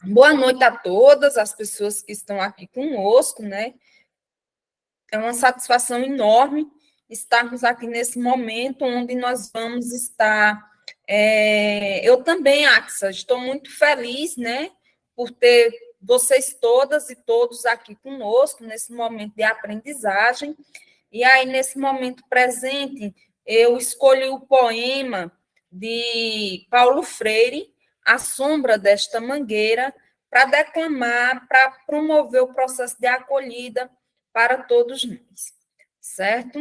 Boa noite a todas as pessoas que estão aqui conosco, né? É uma satisfação enorme estarmos aqui nesse momento onde nós vamos estar. Eu também, Axa, estou muito feliz, né, por ter vocês todas e todos aqui conosco nesse momento de aprendizagem. E aí, nesse momento presente, eu escolhi o poema de Paulo Freire, A Sombra desta Mangueira, para declamar, para promover o processo de acolhida para todos nós, certo?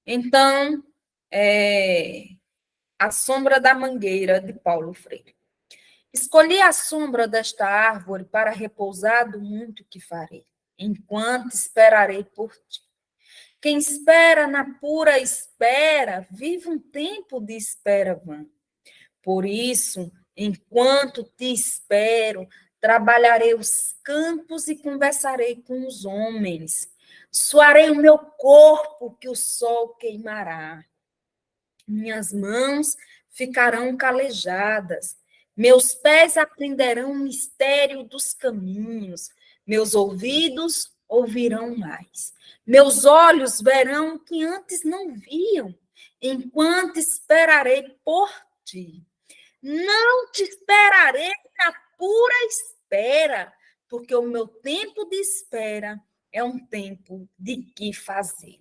Então, A Sombra da Mangueira, de Paulo Freire. Escolhi a sombra desta árvore para repousar do muito que farei, enquanto esperarei por ti. Quem espera na pura espera, vive um tempo de espera vã. Por isso, enquanto te espero, trabalharei os campos e conversarei com os homens. Suarei o meu corpo que o sol queimará. Minhas mãos ficarão calejadas. Meus pés aprenderão o mistério dos caminhos. Meus ouvidos ouvirão mais. Meus olhos verão o que antes não viam, enquanto esperarei por ti. Não te esperarei na pura espera, porque o meu tempo de espera é um tempo de que fazer.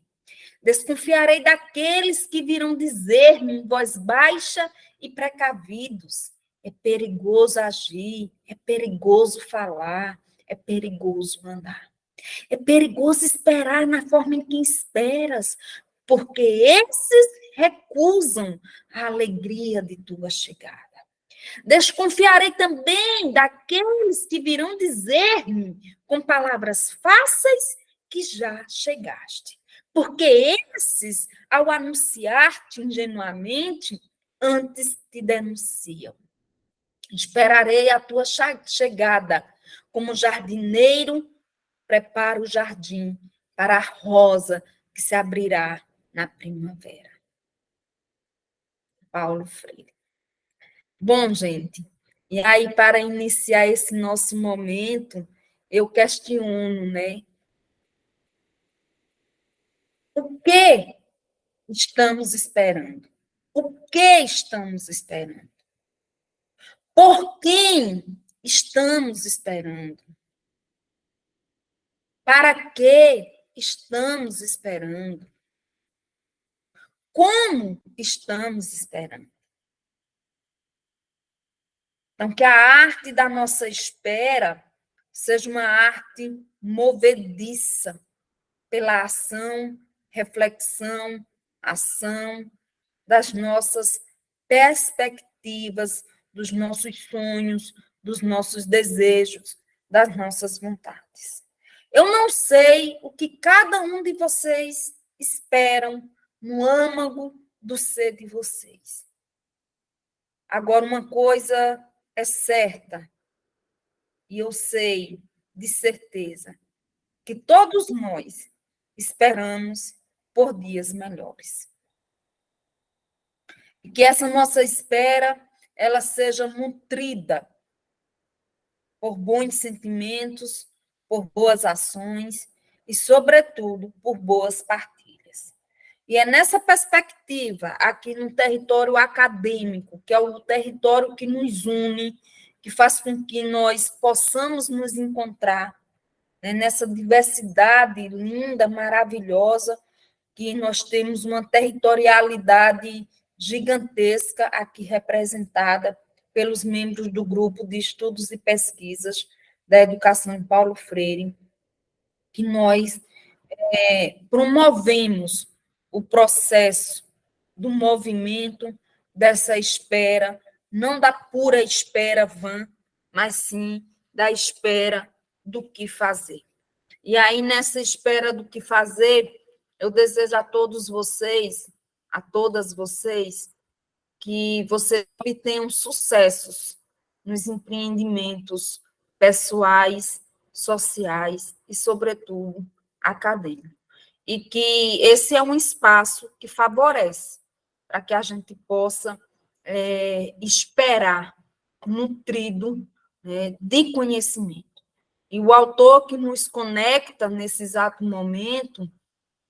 Desconfiarei daqueles que virão dizer-me em voz baixa e precavidos. É perigoso agir, é perigoso falar, é perigoso andar. É perigoso esperar na forma em que esperas, porque esses recusam a alegria de tua chegada. Desconfiarei também daqueles que virão dizer-me com palavras fáceis que já chegaste. Porque esses, ao anunciar-te ingenuamente, antes te denunciam. Esperarei a tua chegada, como jardineiro prepara o jardim para a rosa que se abrirá na primavera. Paulo Freire. Bom, gente, e aí para iniciar esse nosso momento, eu questiono, né? O que estamos esperando? O que estamos esperando? Por quem estamos esperando? Para que estamos esperando? Como estamos esperando? Então, que a arte da nossa espera seja uma arte movediça pela ação, reflexão, ação das nossas perspectivas, dos nossos sonhos, dos nossos desejos, das nossas vontades. Eu não sei o que cada um de vocês esperam no âmago do ser de vocês. Agora, uma coisa é certa, e eu sei de certeza, que todos nós esperamos por dias melhores. E que essa nossa espera, ela seja nutrida por bons sentimentos, por boas ações e, sobretudo, por boas partilhas. E é nessa perspectiva, aqui no território acadêmico, que é o território que nos une, que faz com que nós possamos nos encontrar, né, nessa diversidade linda, maravilhosa, que nós temos uma territorialidade gigantesca aqui representada pelos membros do grupo de estudos e pesquisas da educação em Paulo Freire, que nós promovemos o processo do movimento dessa espera, não da pura espera vã, mas sim da espera do que fazer. E aí, nessa espera do que fazer, eu desejo a todos vocês, a todas vocês, que vocês obtenham sucessos nos empreendimentos pessoais, sociais e, sobretudo, acadêmicos. E que esse é um espaço que favorece para que a gente possa esperar, nutrido, né, de conhecimento. E o autor que nos conecta nesse exato momento,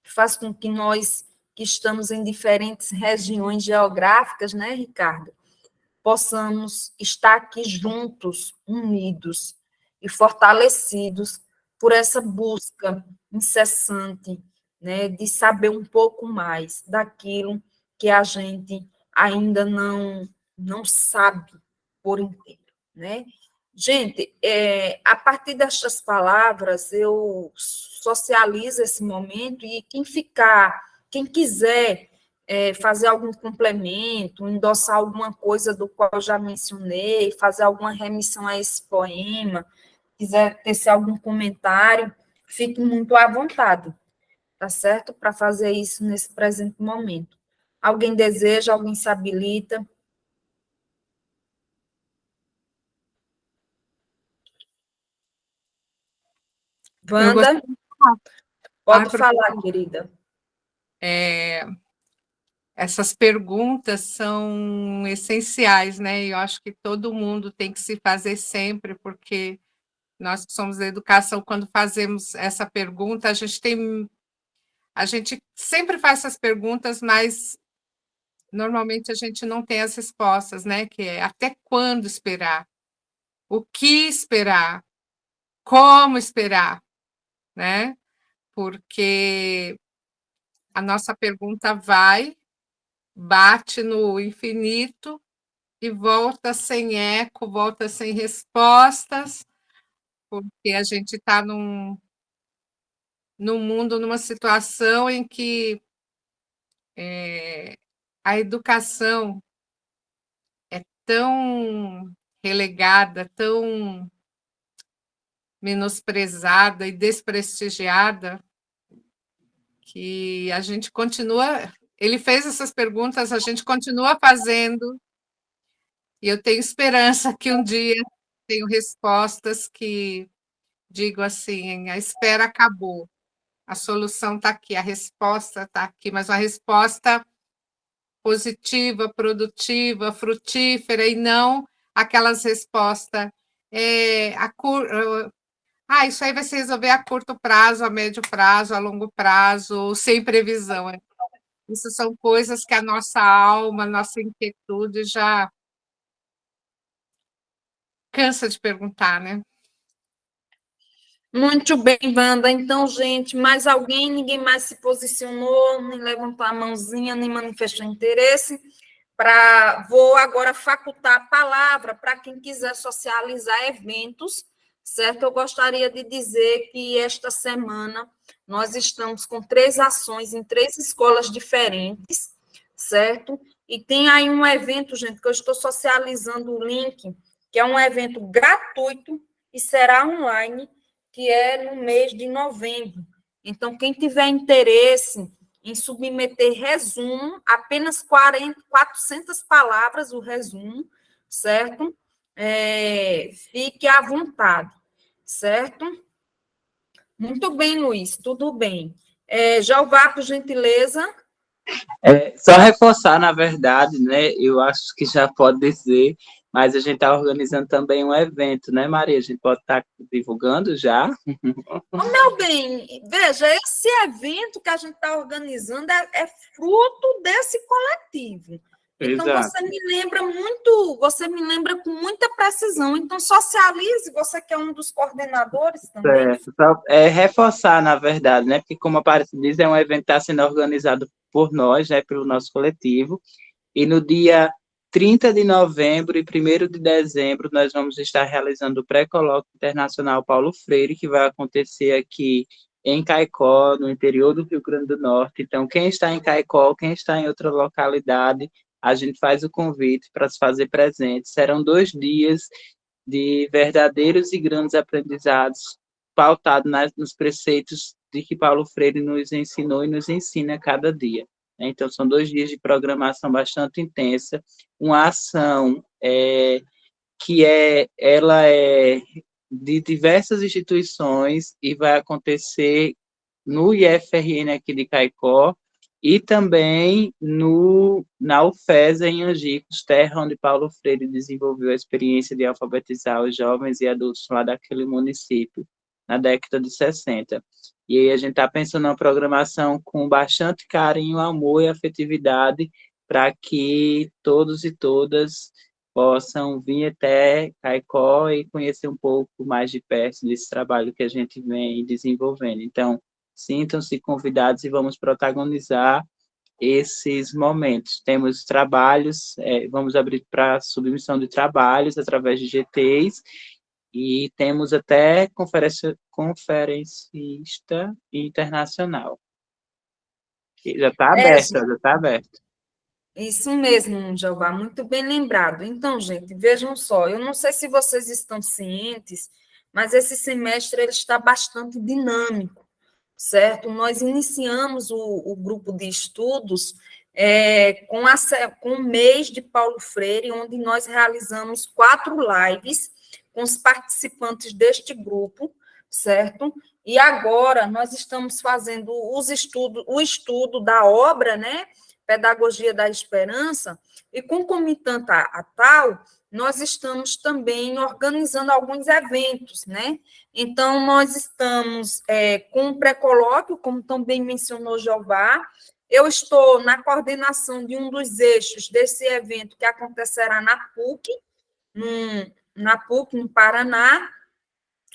faz com que nós, que estamos em diferentes regiões geográficas, né, Ricardo, possamos estar aqui juntos, unidos e fortalecidos por essa busca incessante, né, de saber um pouco mais daquilo que a gente ainda não sabe por inteiro, né? Gente, a partir destas palavras, eu socializo esse momento e quem quiser fazer algum complemento, endossar alguma coisa do qual eu já mencionei, fazer alguma remissão a esse poema, quiser tecer algum comentário, fique muito à vontade, tá certo? Para fazer isso nesse presente momento. Alguém deseja, alguém se habilita? Eu Wanda, gostaria de falar. pode falar, querida. Essas perguntas são essenciais, né? Eu acho que todo mundo tem que se fazer sempre, porque nós que somos da educação, quando fazemos essa pergunta, a gente sempre faz essas perguntas, mas normalmente a gente não tem as respostas, né? Que é até quando esperar? O que esperar? Como esperar? Né? Porque a nossa pergunta bate no infinito e volta sem eco, volta sem respostas, porque a gente está num mundo, numa situação em que a educação é tão relegada, tão menosprezada e desprestigiada, que a gente continua. Ele fez essas perguntas, a gente continua fazendo, e eu tenho esperança que um dia tenho respostas que digo assim: a espera acabou, a solução está aqui, a resposta está aqui, mas uma resposta positiva, produtiva, frutífera, e não aquelas respostas. Isso aí vai se resolver a curto prazo, a médio prazo, a longo prazo, sem previsão. Isso são coisas que a nossa alma, a nossa inquietude já cansa de perguntar, né? Muito bem, Wanda. Então, gente, mais alguém? Ninguém mais se posicionou, nem levantou a mãozinha, nem manifestou interesse. Vou agora facultar a palavra para quem quiser socializar eventos, certo? Eu gostaria de dizer que esta semana nós estamos com 3 ações em 3 escolas diferentes, certo? E tem aí um evento, gente, que eu estou socializando o link, que é um evento gratuito e será online, que é no mês de novembro. Então, quem tiver interesse em submeter resumo, apenas 400 palavras o resumo, certo? Fique à vontade, certo? Muito bem, Luiz, tudo bem. Jeová, por gentileza. Só reforçar, na verdade, né? Eu acho que já pode dizer, mas a gente está organizando também um evento, né, Maria? A gente pode estar divulgando já. Meu bem, veja, esse evento que a gente está organizando é fruto desse coletivo. Então, Exato. você me lembra com muita precisão. Então, socialize, você que é um dos coordenadores também. Certo. Só, reforçar, na verdade, né? Porque, como a Paris diz, é um evento que está sendo organizado por nós, né? Pelo nosso coletivo. E no dia 30 de novembro e 1º de dezembro, nós vamos estar realizando o Pré-Colóquio Internacional Paulo Freire, que vai acontecer aqui em Caicó, no interior do Rio Grande do Norte. Então, quem está em Caicó, quem está em outra localidade, a gente faz o convite para se fazer presente. Serão 2 dias de verdadeiros e grandes aprendizados, pautados nos preceitos de que Paulo Freire nos ensinou e nos ensina a cada dia. Então, são 2 dias de programação bastante intensa, uma ação ela é de diversas instituições e vai acontecer no IFRN aqui de Caicó, e também na UFES, em Angicos, terra onde Paulo Freire desenvolveu a experiência de alfabetizar os jovens e adultos lá daquele município, na década de 60. E aí a gente está pensando na programação com bastante carinho, amor e afetividade, para que todos e todas possam vir até Caicó e conhecer um pouco mais de perto desse trabalho que a gente vem desenvolvendo. Então, sintam-se convidados e vamos protagonizar esses momentos. Temos trabalhos, vamos abrir para submissão de trabalhos através de GTs e temos até conferencista internacional. Já está aberto, já está aberto. Isso mesmo, Jeová, muito bem lembrado. Então, gente, vejam só, eu não sei se vocês estão cientes, mas esse semestre ele está bastante dinâmico, certo? Nós iniciamos o grupo de estudos com o mês de Paulo Freire, onde nós realizamos 4 lives com os participantes deste grupo, certo? E agora nós estamos fazendo o estudo da obra, né? Pedagogia da Esperança, e concomitante a tal, nós estamos também organizando alguns eventos, né? Então, nós estamos com um pré-colóquio, como também mencionou Jeová, eu estou na coordenação de um dos eixos desse evento que acontecerá na PUC, no Paraná,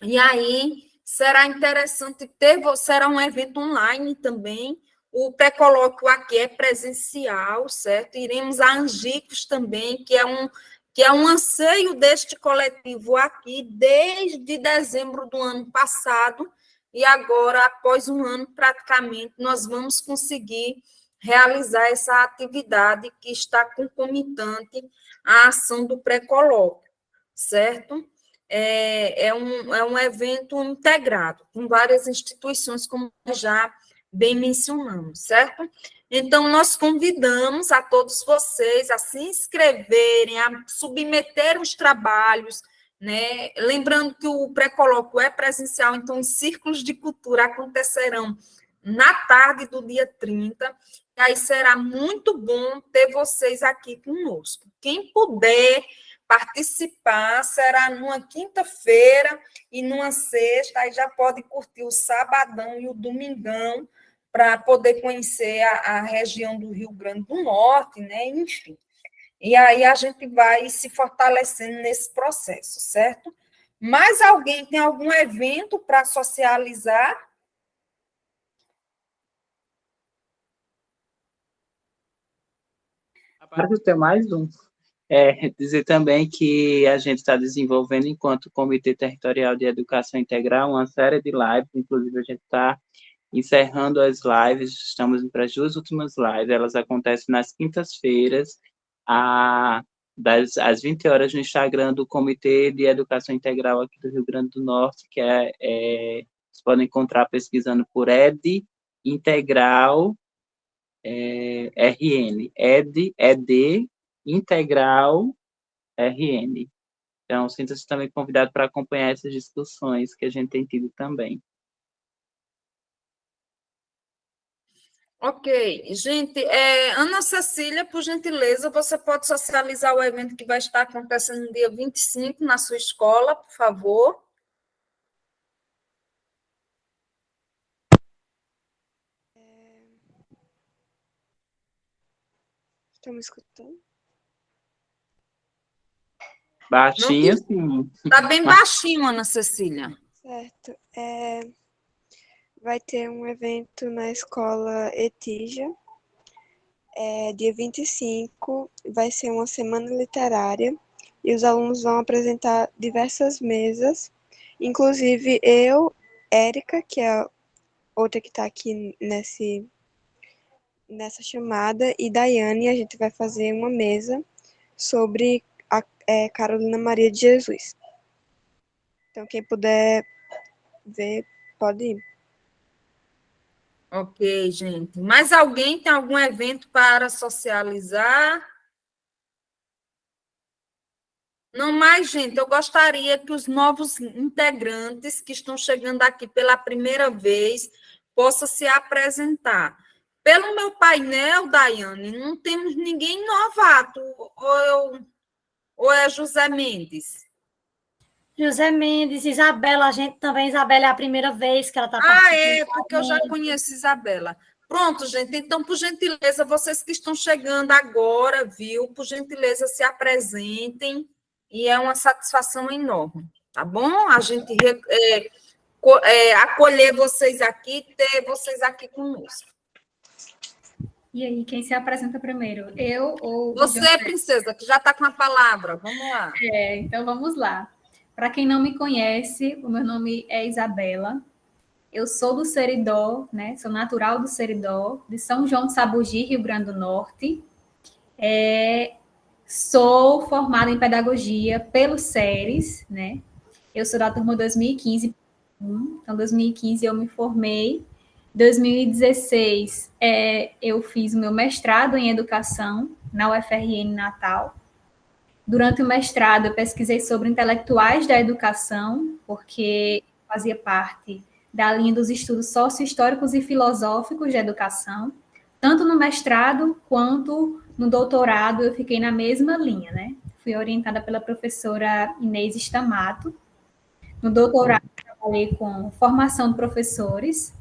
e aí será interessante será um evento online também. O pré-colóquio aqui é presencial, certo? Iremos a Angicos também, que é um anseio deste coletivo aqui desde dezembro do ano passado, e agora, após um ano praticamente, nós vamos conseguir realizar essa atividade que está concomitante à ação do pré-colóquio, certo? É um evento integrado, com várias instituições, como já bem mencionamos, certo? Então, nós convidamos a todos vocês a se inscreverem, a submeter os trabalhos, né? Lembrando que o pré-colóquio é presencial, então os círculos de cultura acontecerão na tarde do dia 30, e aí será muito bom ter vocês aqui conosco. Quem puder participar, será numa quinta-feira e numa sexta, aí já pode curtir o sabadão e o domingão, para poder conhecer a região do Rio Grande do Norte, né? Enfim. E aí a gente vai se fortalecendo nesse processo, certo? Mais alguém tem algum evento para socializar? Agora eu tenho mais um. Dizer também que a gente está desenvolvendo, enquanto Comitê Territorial de Educação Integral, uma série de lives, inclusive a gente está encerrando as lives, estamos indo para as 2 últimas lives, elas acontecem nas quintas-feiras, às 20 horas no Instagram do Comitê de Educação Integral aqui do Rio Grande do Norte, que vocês podem encontrar pesquisando por ED Integral RN, ED Integral RN. Então, sinta-se também convidado para acompanhar essas discussões que a gente tem tido também. Ok. Gente, Ana Cecília, por gentileza, você pode socializar o evento que vai estar acontecendo no dia 25 na sua escola, por favor? Estão me escutando? Baixinho, sim. Está bem baixinho, Ana Cecília. Certo. Vai ter um evento na escola Etija, dia 25, vai ser uma semana literária, e os alunos vão apresentar diversas mesas, inclusive eu, Érica, que é a outra que está aqui nessa chamada, e Daiane, a gente vai fazer uma mesa sobre a Carolina Maria de Jesus. Então, quem puder ver, pode ir. Ok, gente. Mais alguém tem algum evento para socializar? Não mais, gente, eu gostaria que os novos integrantes que estão chegando aqui pela primeira vez possam se apresentar. Pelo meu painel, Daiane, não temos ninguém novato, ou é José Mendes? José Mendes, Isabela, a gente também, Isabela é a primeira vez que ela está Ah, participando. porque eu já conheço Isabela. Pronto, gente, então, por gentileza, vocês que estão chegando agora, viu? Por gentileza, se apresentem, e é uma satisfação enorme, tá bom? A gente acolher vocês aqui, ter vocês aqui conosco. E aí, quem se apresenta primeiro? Eu ou Você, princesa, que já está com a palavra, vamos lá. Então vamos lá. Para quem não me conhece, o meu nome é Isabela. Eu sou do Seridó, né? Sou natural do Seridó, de São João de Sabugi, Rio Grande do Norte. Sou formada em pedagogia pelo SERES, né? Eu sou da turma 2015. Então, 2015 eu me formei. 2016 eu fiz o meu mestrado em educação na UFRN Natal. Durante o mestrado eu pesquisei sobre intelectuais da educação, porque fazia parte da linha dos estudos sócio-históricos e filosóficos de educação. Tanto no mestrado quanto no doutorado eu fiquei na mesma linha, né? Fui orientada pela professora Inês Stamato. No doutorado trabalhei com formação de professores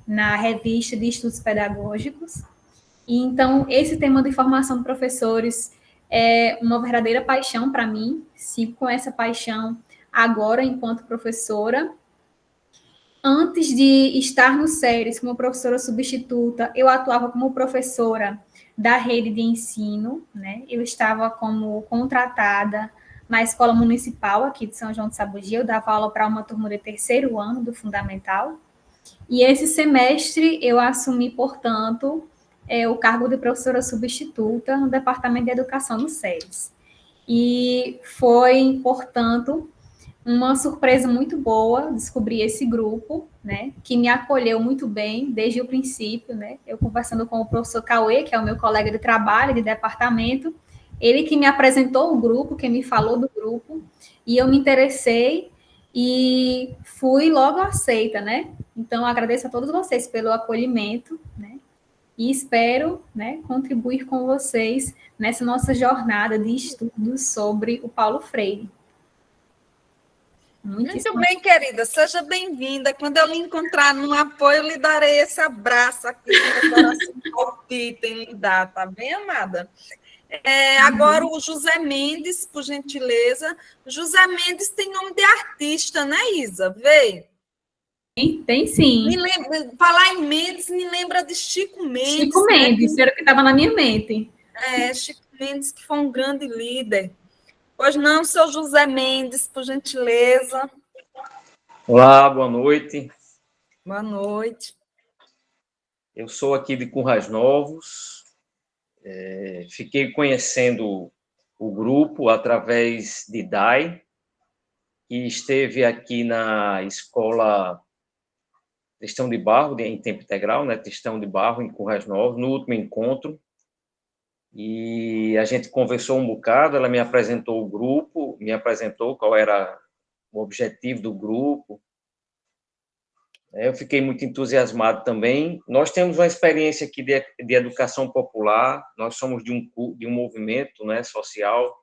na revista de estudos pedagógicos. E então esse tema de formação de professores é uma verdadeira paixão para mim. Sigo com essa paixão agora enquanto professora. Antes de estar no SERES como professora substituta, eu atuava como professora da rede de ensino, né? Eu estava como contratada na escola municipal aqui de São João de Sabugi. Eu dava aula para uma turma de terceiro ano do fundamental. E esse semestre eu assumi, portanto, o cargo de professora substituta no Departamento de Educação do SERES. E foi, portanto, uma surpresa muito boa descobrir esse grupo, né, que me acolheu muito bem desde o princípio, né, eu conversando com o professor Cauê, que é o meu colega de trabalho, de departamento, ele que me apresentou o grupo, que me falou do grupo, e eu me interessei e fui logo aceita, né, então agradeço a todos vocês pelo acolhimento, né, e espero, né, contribuir com vocês nessa nossa jornada de estudos sobre o Paulo Freire. Muito bem, querida, seja bem-vinda. Quando eu lhe encontrar no apoio, eu lhe darei esse abraço aqui, no meu coração palpita em lhe dar, tá bem, amada? Agora, o José Mendes, por gentileza. José Mendes tem nome de artista, né, Isa? Vê. Tem sim. Falar em Mendes me lembra de Chico Mendes. Chico Mendes, era o que estava na minha mente. Chico Mendes, que foi um grande líder. Pois não, seu José Mendes, por gentileza. Olá, boa noite. Boa noite. Eu sou aqui de Currais Novos. Fiquei conhecendo o grupo através de Dai, que esteve aqui na escola Testão de Barro, em tempo integral, né? Testão de Barro, em Currais Novos, no último encontro. E a gente conversou um bocado, ela me apresentou o grupo, me apresentou qual era o objetivo do grupo. Eu fiquei muito entusiasmado também. Nós temos uma experiência aqui de educação popular, nós somos de um movimento, né, social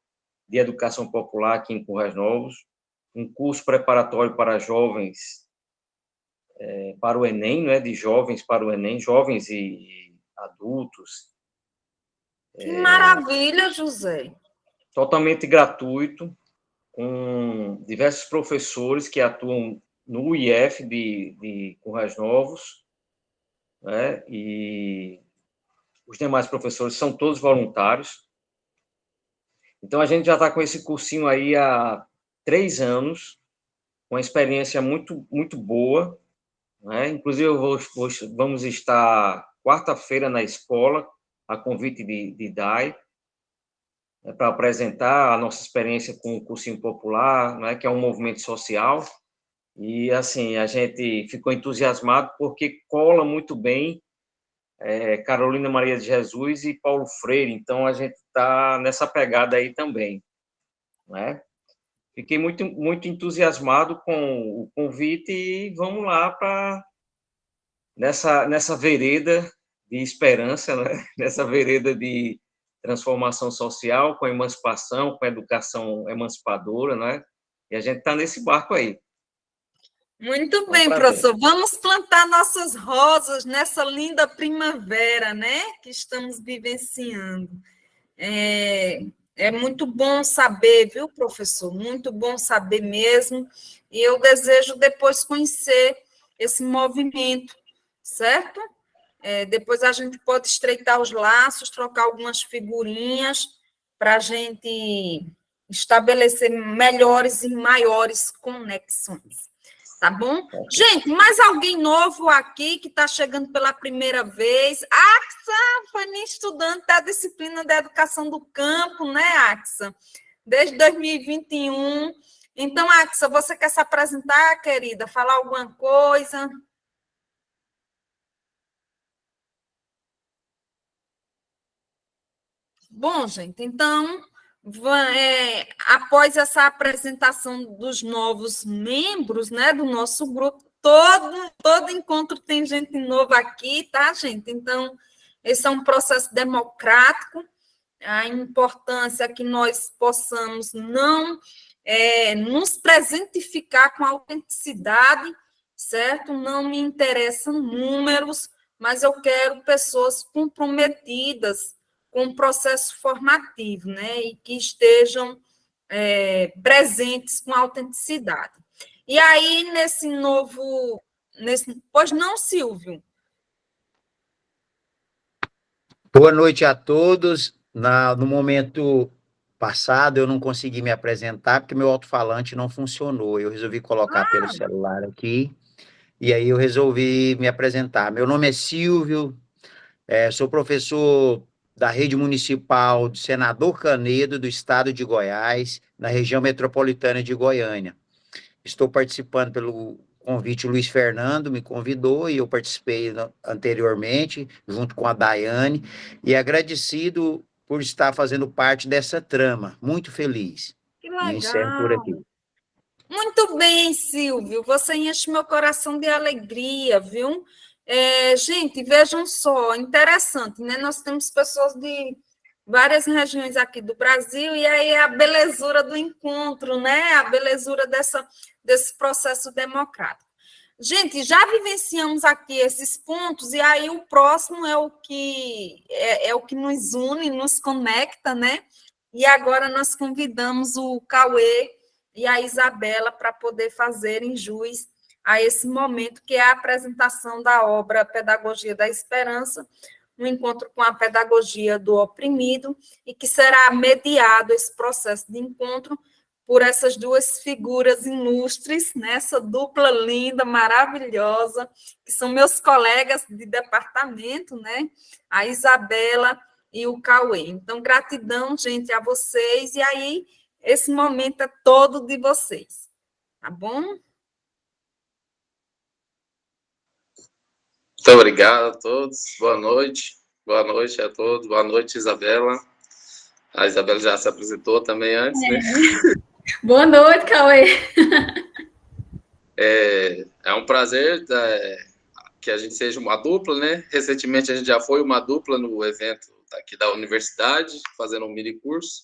de educação popular aqui em Currais Novos, um curso preparatório para jovens, para o Enem, né, de jovens para o Enem, jovens e adultos. Que maravilha, José! Totalmente gratuito, com diversos professores que atuam no IF de Currais Novos, né? E os demais professores são todos voluntários. Então, a gente já está com esse cursinho aí há 3 anos, uma experiência muito, muito boa, né? Inclusive, vamos estar quarta-feira na escola, a convite de Dai, para apresentar a nossa experiência com o Cursinho Popular, né, que é um movimento social. E, assim, a gente ficou entusiasmado porque cola muito bem Carolina Maria de Jesus e Paulo Freire. Então, a gente está nessa pegada aí também, né? Fiquei muito, muito entusiasmado com o convite e vamos lá para nessa vereda de esperança, né? Nessa vereda de transformação social, com a emancipação, com a educação emancipadora, né? E a gente está nesse barco aí. Muito bem, professor. Vamos plantar nossas rosas nessa linda primavera, né? Que estamos vivenciando. É muito bom saber, viu, professor? Muito bom saber mesmo. E eu desejo depois conhecer esse movimento, certo? Depois a gente pode estreitar os laços, trocar algumas figurinhas para a gente estabelecer melhores e maiores conexões. Tá bom? Gente, mais alguém novo aqui que está chegando pela primeira vez? Axa foi minha estudante da disciplina da educação do campo, né, Axa? Desde 2021. Então, Axa, você quer se apresentar, querida? Falar alguma coisa? Bom, gente, então, após essa apresentação dos novos membros, né, do nosso grupo, todo encontro tem gente nova aqui, tá, gente? Então, esse é um processo democrático, a importância é que nós possamos não nos presentificar com autenticidade, certo? Não me interessam números, mas eu quero pessoas comprometidas com o processo formativo, né, e que estejam presentes com autenticidade. E aí, pois não, Silvio? Boa noite a todos. No momento passado, eu não consegui me apresentar, porque meu alto-falante não funcionou. Eu resolvi colocar pelo celular aqui, e aí eu resolvi me apresentar. Meu nome é Silvio, sou professor da Rede Municipal de Senador Canedo, do estado de Goiás, na região metropolitana de Goiânia. Estou participando pelo convite, o Luiz Fernando me convidou, e eu participei anteriormente, junto com a Daiane, e agradecido por estar fazendo parte dessa trama. Muito feliz. Que legal. E encerro por aqui. Muito bem, Silvio. Você enche meu coração de alegria, viu? Gente, vejam só, interessante, né? Nós temos pessoas de várias regiões aqui do Brasil, e aí a belezura do encontro, né? A belezura desse processo democrático. Gente, já vivenciamos aqui esses pontos, e aí o próximo é o que nos une, nos conecta, né? E agora nós convidamos o Cauê e a Isabela para poder fazerem jus a esse momento, que é a apresentação da obra Pedagogia da Esperança, um encontro com a pedagogia do oprimido, e que será mediado esse processo de encontro por essas duas figuras ilustres, né? Essa dupla linda, maravilhosa, que são meus colegas de departamento, né? A Isabela e o Cauê. Então, gratidão, gente, a vocês, e aí esse momento é todo de vocês, tá bom? Muito obrigado a todos, boa noite a todos, boa noite, Isabela. A Isabela já se apresentou também antes, né? Boa noite, Cauê. É um prazer que a gente seja uma dupla, né? Recentemente a gente já foi uma dupla no evento aqui da universidade, fazendo um mini curso.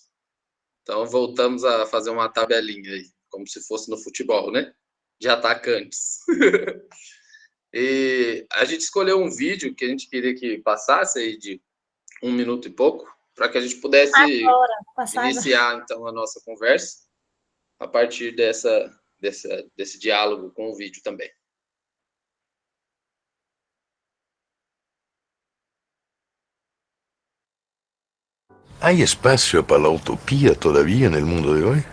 Então voltamos a fazer uma tabelinha aí, como se fosse no futebol, né? De atacantes. E a gente escolheu um vídeo que a gente queria que passasse aí de 1 minuto e pouco, para que a gente pudesse iniciar, então, a nossa conversa a partir desse diálogo com o vídeo também. ¿Hay espacio para la utopía todavía en el mundo de hoy?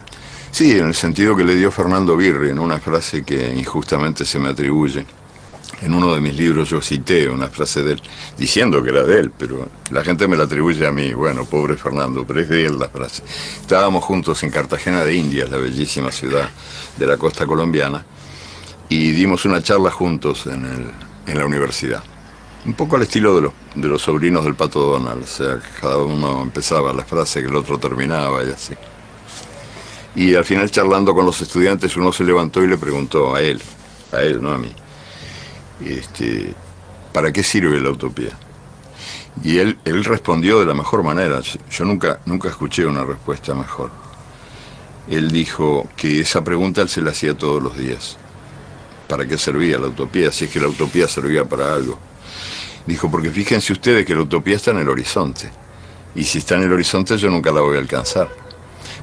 Sí, en el sentido que le dio Fernando Birri, en una frase que injustamente se me atribuye. En uno de mis libros yo cité una frase de él, diciendo que era de él, pero la gente me la atribuye a mí. Bueno, pobre Fernando, pero es de él la frase. Estábamos juntos en Cartagena de Indias, la bellísima ciudad de la costa colombiana, y dimos una charla juntos en la universidad. Un poco al estilo de los sobrinos del Pato Donald, o sea, cada uno empezaba la frase que el otro terminaba y así. Y al final, charlando con los estudiantes, uno se levantó y le preguntó a él, no a mí, ¿para qué sirve la utopía? Y él respondió de la mejor manera. Yo nunca escuché una respuesta mejor. Él dijo que esa pregunta él se la hacía todos los días. ¿Para qué servía la utopía? Si es que la utopía servía para algo. Dijo, porque fíjense ustedes que la utopía está en el horizonte. Y si está en el horizonte yo nunca la voy a alcanzar.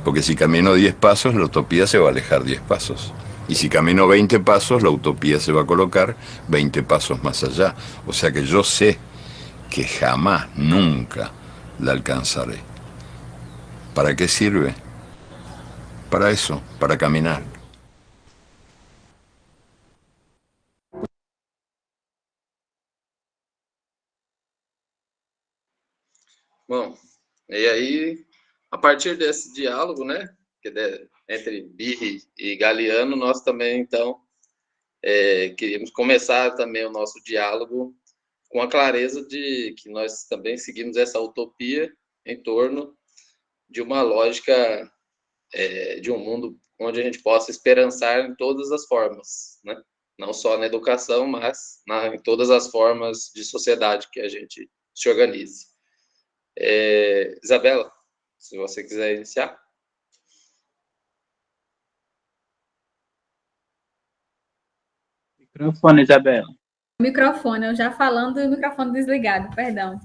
Porque si camino 10 pasos, la utopía se va a alejar 10 pasos. Y si camino 20 pasos, la utopía se va a colocar 20 pasos más allá. O sea que yo sé que jamás, nunca la alcanzaré. ¿Para qué sirve? Para eso, para caminar. Bom, e aí, a partir desse diálogo, né, entre Birri e Galiano, nós também, então, queríamos começar também o nosso diálogo com a clareza de que nós também seguimos essa utopia em torno de uma lógica de um mundo onde a gente possa esperançar em todas as formas, né? Não só na educação, mas em todas as formas de sociedade que a gente se organize. Isabela, se você quiser iniciar. Microfone, Isabela. Microfone, eu já falando e o microfone desligado, perdão.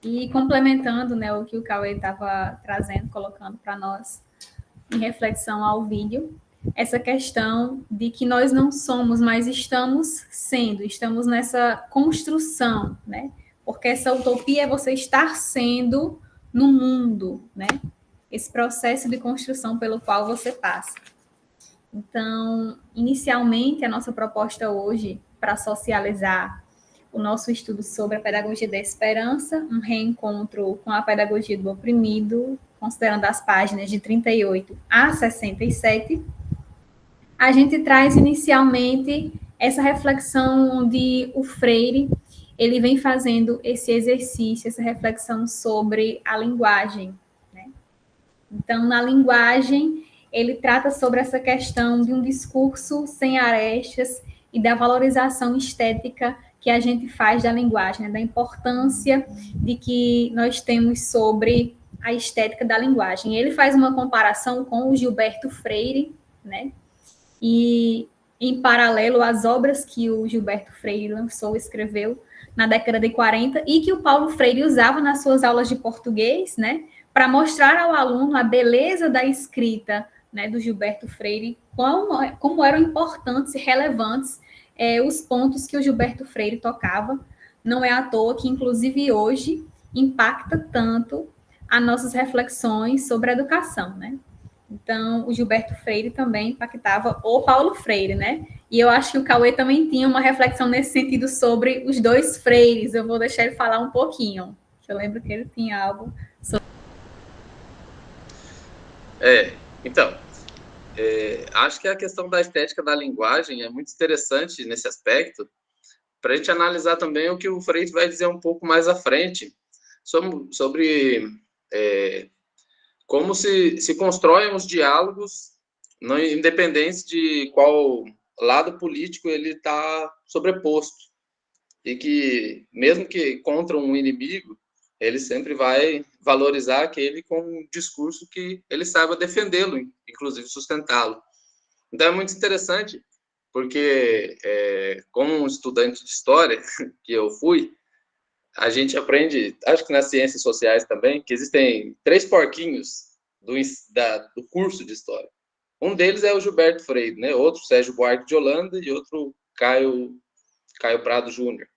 E complementando, né, o que o Cauê estava trazendo, colocando para nós em reflexão ao vídeo, essa questão de que nós não somos, mas estamos nessa construção, né? Porque essa utopia é você estar sendo no mundo, né? Esse processo de construção pelo qual você passa. Então, inicialmente, a nossa proposta hoje, para socializar o nosso estudo sobre a pedagogia da esperança, um reencontro com a pedagogia do oprimido, considerando as páginas de 38 a 67, a gente traz inicialmente essa reflexão onde o Freire ele vem fazendo esse exercício, essa reflexão sobre a linguagem, né? Então, na linguagem, ele trata sobre essa questão de um discurso sem arestas e da valorização estética que a gente faz da linguagem, né? Da importância de que nós temos sobre a estética da linguagem. Ele faz uma comparação com o Gilberto Freire, né? E, em paralelo, às obras que o Gilberto Freire lançou, escreveu na década de 40 e que o Paulo Freire usava nas suas aulas de português, né? Para mostrar ao aluno a beleza da escrita, né, do Gilberto Freire, como eram importantes e relevantes os pontos que o Gilberto Freire tocava. Não é à toa que, inclusive, hoje, impacta tanto as nossas reflexões sobre a educação, né? Então, o Gilberto Freire também impactava o Paulo Freire, né? E eu acho que o Cauê também tinha uma reflexão nesse sentido sobre os dois freires. Eu vou deixar ele falar um pouquinho. Eu lembro que ele tinha algo sobre... Então, acho que a questão da estética da linguagem é muito interessante nesse aspecto, para a gente analisar também o que o Freire vai dizer um pouco mais à frente sobre como se constroem os diálogos, não independente de qual lado político ele está sobreposto, e que, mesmo que contra um inimigo, ele sempre vai valorizar aquele com um discurso que ele saiba defendê-lo, inclusive sustentá-lo. Então, é muito interessante, porque, como um estudante de história que eu fui, a gente aprende, acho que nas ciências sociais também, que existem 3 porquinhos do curso de história. Um deles é o Gilberto Freire, né? Outro, Sérgio Buarque de Holanda, e outro, Caio Prado Júnior.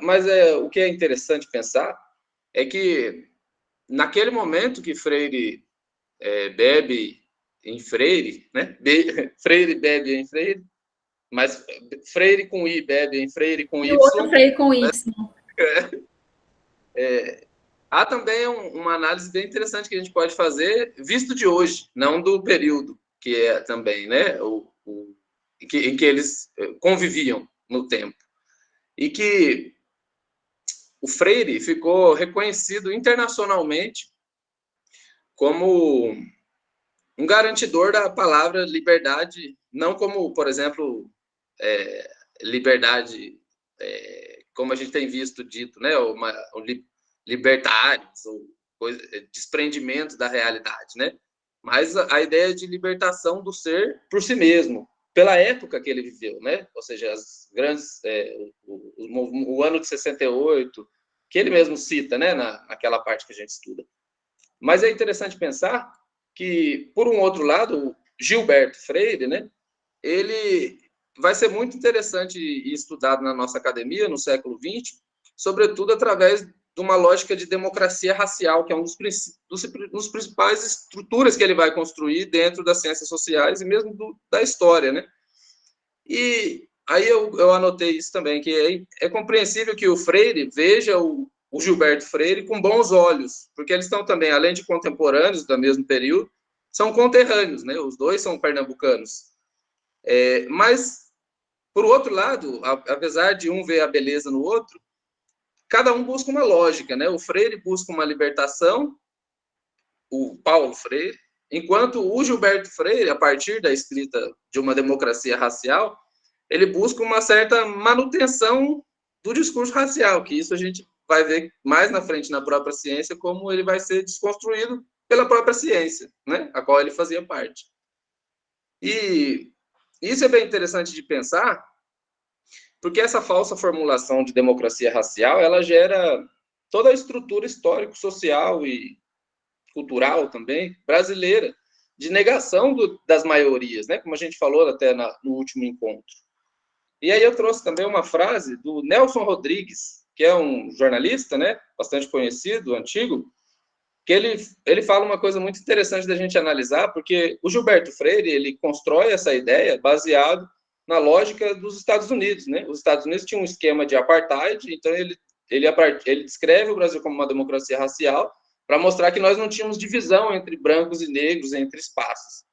Mas o que é interessante pensar é que, naquele momento que Freire bebe em Freire, né? Freire bebe em Freire, mas Freire com I bebe em Freire com Y. E o outro Freire com Y. Há também uma análise bem interessante que a gente pode fazer, visto de hoje, não do período, que é também, né? Em que eles conviviam no tempo. E que o Freire ficou reconhecido internacionalmente como um garantidor da palavra liberdade, não como, por exemplo, liberdade como a gente tem visto dito, né, libertários, ou desprendimento da realidade, né? Mas a ideia de libertação do ser por si mesmo, pela época que ele viveu, né? Ou seja, as grandes, o ano de 68, que ele mesmo cita, né, naquela parte que a gente estuda. Mas é interessante pensar que, por um outro lado, Gilberto Freire, né, ele vai ser muito interessante e estudado na nossa academia no século XX, sobretudo através de uma lógica de democracia racial, que é um dos principais estruturas que ele vai construir dentro das ciências sociais e mesmo da história, né? E aí eu anotei isso também, que é compreensível que o Freire veja o Gilberto Freire com bons olhos, porque eles estão também, além de contemporâneos do mesmo período, são conterrâneos, né? Os dois são pernambucanos. Mas, por outro lado, apesar de um ver a beleza no outro, cada um busca uma lógica, né? O Freire busca uma libertação, o Paulo Freire, enquanto o Gilberto Freire, a partir da escrita de uma democracia racial, ele busca uma certa manutenção do discurso racial, que isso a gente vai ver mais na frente na própria ciência, como ele vai ser desconstruído pela própria ciência, né? A qual ele fazia parte. E isso é bem interessante de pensar, porque essa falsa formulação de democracia racial, ela gera toda a estrutura histórico-social e cultural também, brasileira, de negação das maiorias, né? Como a gente falou até no último encontro. E aí eu trouxe também uma frase do Nelson Rodrigues, que é um jornalista, né? Bastante conhecido, antigo, que ele fala uma coisa muito interessante da gente analisar, porque o Gilberto Freire, ele constrói essa ideia baseado na lógica dos Estados Unidos, né? Os Estados Unidos tinham um esquema de apartheid, então ele descreve o Brasil como uma democracia racial para mostrar que nós não tínhamos divisão entre brancos e negros, entre espaços.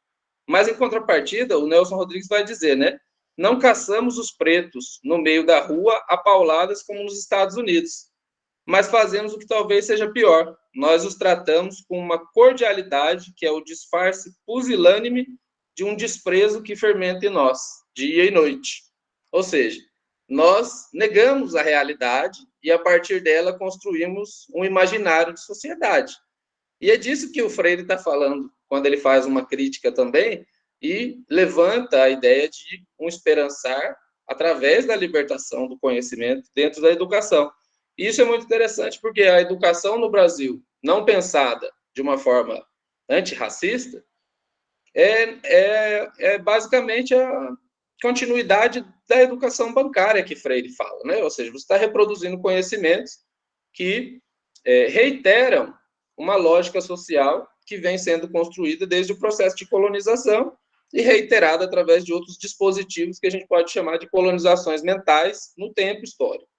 Mas, em contrapartida, o Nelson Rodrigues vai dizer, né? Não caçamos os pretos no meio da rua a pauladas como nos Estados Unidos, mas fazemos o que talvez seja pior. Nós os tratamos com uma cordialidade que é o disfarce pusilânime de um desprezo que fermenta em nós, dia e noite. Ou seja, nós negamos a realidade e, a partir dela, construímos um imaginário de sociedade. E é disso que o Freire está falando, quando ele faz uma crítica também, e levanta a ideia de um esperançar através da libertação do conhecimento dentro da educação. E isso é muito interessante, porque a educação no Brasil, não pensada de uma forma antirracista, é basicamente a continuidade da educação bancária que Freire fala, né? Ou seja, você está reproduzindo conhecimentos que reiteram uma lógica social que vem sendo construída desde o processo de colonização e reiterada através de outros dispositivos que a gente pode chamar de colonizações mentais no tempo histórico,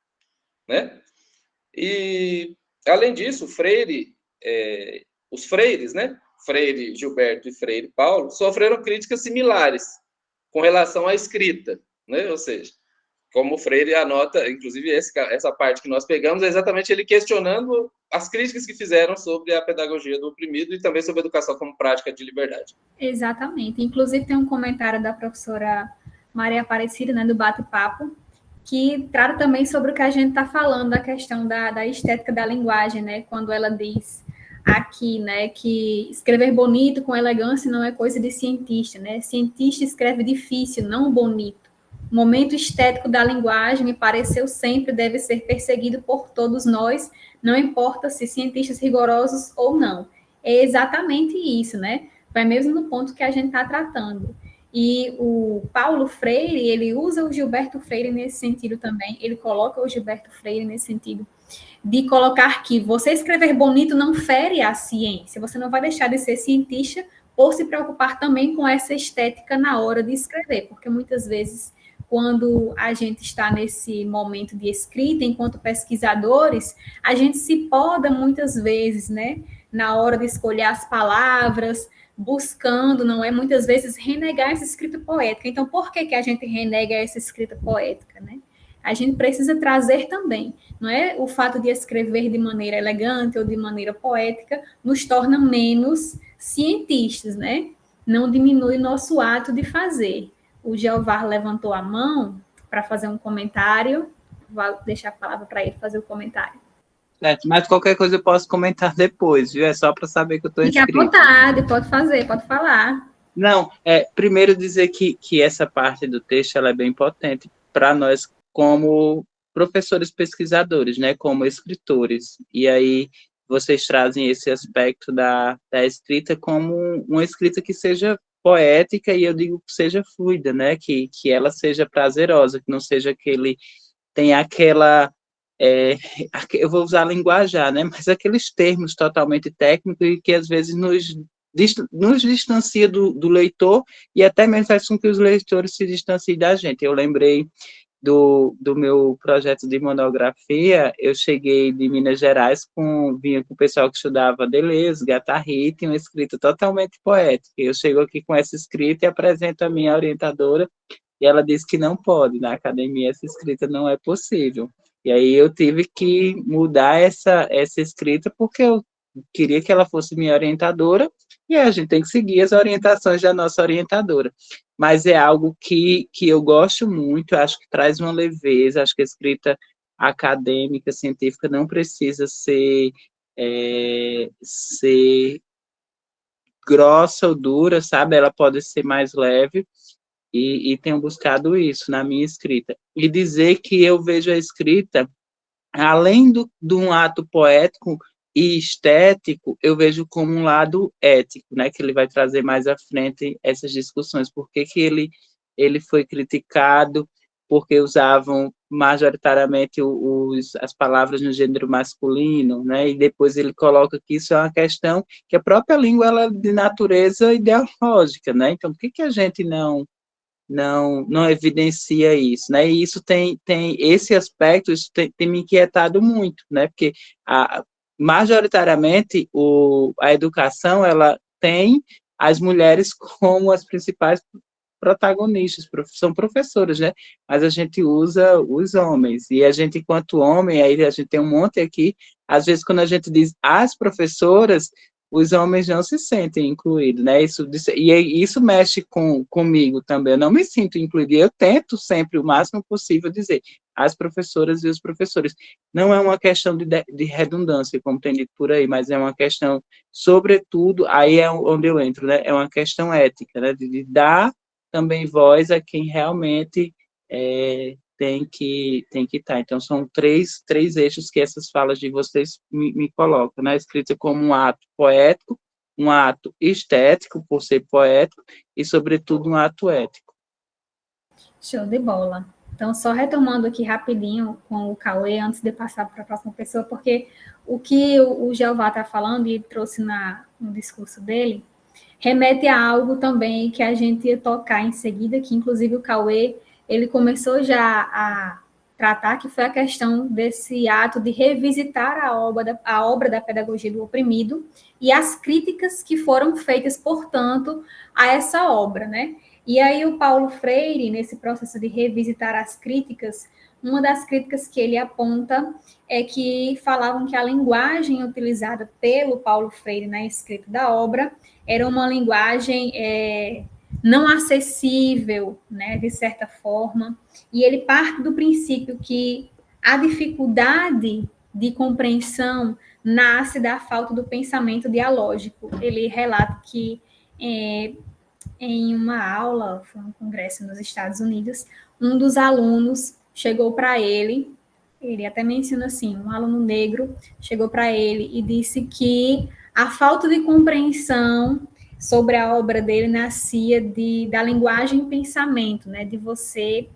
né? E, além disso, Freire, os freires, né? Freire Gilberto e Freire Paulo, sofreram críticas similares com relação à escrita, né? Ou seja, como o Freire anota, inclusive essa parte que nós pegamos, é exatamente ele questionando as críticas que fizeram sobre a pedagogia do oprimido e também sobre a educação como prática de liberdade. Exatamente. Inclusive tem um comentário da professora Maria Aparecida, né, do Bate-Papo, que trata também sobre o que a gente está falando, da questão da estética da linguagem, né? Quando ela diz aqui, né, que escrever bonito com elegância não é coisa de cientista, né? Cientista escreve difícil, não bonito. O momento estético da linguagem, me pareceu sempre, deve ser perseguido por todos nós, não importa se cientistas rigorosos ou não. É exatamente isso, né? Vai mesmo no ponto que a gente está tratando. E o Paulo Freire, ele usa o Gilberto Freire nesse sentido também, ele coloca o Gilberto Freire nesse sentido, de colocar que você escrever bonito não fere a ciência, você não vai deixar de ser cientista por se preocupar também com essa estética na hora de escrever, porque muitas vezes, quando a gente está nesse momento de escrita, enquanto pesquisadores, a gente se poda muitas vezes, né, na hora de escolher as palavras, buscando, não é, muitas vezes, renegar essa escrita poética. Então, por que a gente renega essa escrita poética, né? A gente precisa trazer também, não é? O fato de escrever de maneira elegante ou de maneira poética nos torna menos cientistas, né? Não diminui nosso ato de fazer. O Jeová levantou a mão para fazer um comentário. vou deixar a palavra para ele fazer o comentário. Certo, mas qualquer coisa eu posso comentar depois, viu? É só para saber que eu estou inscrito. Fique à vontade, pode fazer, pode falar. Não, primeiro dizer que essa parte do texto ela é bem potente para nós como professores pesquisadores, né, como escritores. E aí vocês trazem esse aspecto da escrita como uma escrita que seja poética, e eu digo que seja fluida, né, que ela seja prazerosa, que não seja tem aquela... eu vou usar linguajar, né, mas aqueles termos totalmente técnicos e que às vezes nos distancia do leitor e até mesmo faz com que os leitores se distanciem da gente. Eu lembrei do meu projeto de monografia. Eu cheguei de Minas Gerais, vinha com o pessoal que estudava Deleuze, Guattari, uma escrita totalmente poética. Eu chego aqui com essa escrita e apresento a minha orientadora, e ela disse que não pode, na academia essa escrita não é possível. E aí eu tive que mudar essa escrita, porque eu queria que ela fosse minha orientadora, e a gente tem que seguir as orientações da nossa orientadora. Mas é algo que eu gosto muito, acho que traz uma leveza, acho que a escrita acadêmica, científica, não precisa ser grossa ou dura, sabe? Ela pode ser mais leve, e tenho buscado isso na minha escrita. E dizer que eu vejo a escrita, além de um ato poético e estético, eu vejo como um lado ético, né, que ele vai trazer mais à frente essas discussões. Por que ele foi criticado? Porque usavam majoritariamente as palavras no gênero masculino, né, e depois ele coloca que isso é uma questão que a própria língua ela é de natureza ideológica, né, então por que a gente não evidencia isso, né? E isso tem esse aspecto, isso tem me inquietado muito, né? Porque majoritariamente a educação ela tem as mulheres como as principais protagonistas, são professoras, né? Mas a gente usa os homens, e a gente, enquanto homem, aí a gente tem um monte aqui, às vezes quando a gente diz as professoras, os homens não se sentem incluídos, né? Isso mexe comigo também. Eu não me sinto incluído. Eu tento sempre, o máximo possível, dizer as professoras e os professores. Não é uma questão de redundância, como tem dito por aí, mas é uma questão, sobretudo, aí é onde eu entro, né? É uma questão ética, né? De dar também voz a quem realmente tem que estar. Então, são três eixos que essas falas de vocês me colocam, né? A escrita como um ato poético, um ato estético, por ser poético, e, sobretudo, um ato ético. Show de bola. Então, só retomando aqui rapidinho com o Cauê, antes de passar para a próxima pessoa, porque o que o Jeová está falando, e trouxe no discurso dele, remete a algo também que a gente ia tocar em seguida, que inclusive o Cauê, ele começou já a tratar, que foi a questão desse ato de revisitar a obra da pedagogia do oprimido e as críticas que foram feitas, portanto, a essa obra, né? E aí o Paulo Freire, nesse processo de revisitar as críticas, uma das críticas que ele aponta é que falavam que a linguagem utilizada pelo Paulo Freire na escrita da obra era uma linguagem não acessível, né, de certa forma, e ele parte do princípio que a dificuldade de compreensão nasce da falta do pensamento dialógico. Ele relata que em uma aula, foi um congresso nos Estados Unidos, um dos alunos chegou para ele até menciona assim, um aluno negro chegou para ele e disse que a falta de compreensão sobre a obra dele nascia da linguagem e pensamento, né, de você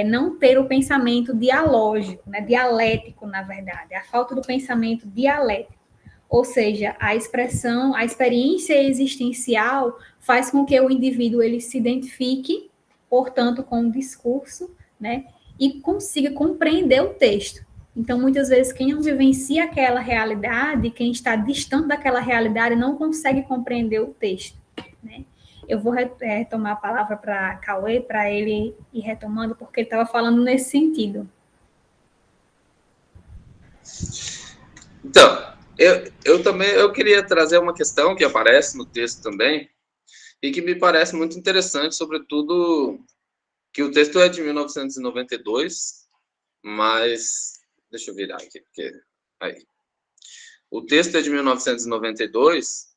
não ter o pensamento dialógico, né, dialético, na verdade, a falta do pensamento dialético, ou seja, a experiência existencial faz com que o indivíduo ele se identifique, portanto, com o discurso, né, e consiga compreender o texto. Então, muitas vezes, quem não vivencia aquela realidade, quem está distante daquela realidade, não consegue compreender o texto, né? Eu vou retomar a palavra para Cauê, para ele ir retomando, porque ele estava falando nesse sentido. Então, eu queria trazer uma questão que aparece no texto também, e que me parece muito interessante, sobretudo que o texto é de 1992, mas deixa eu virar aqui, porque aí. O texto é de 1992,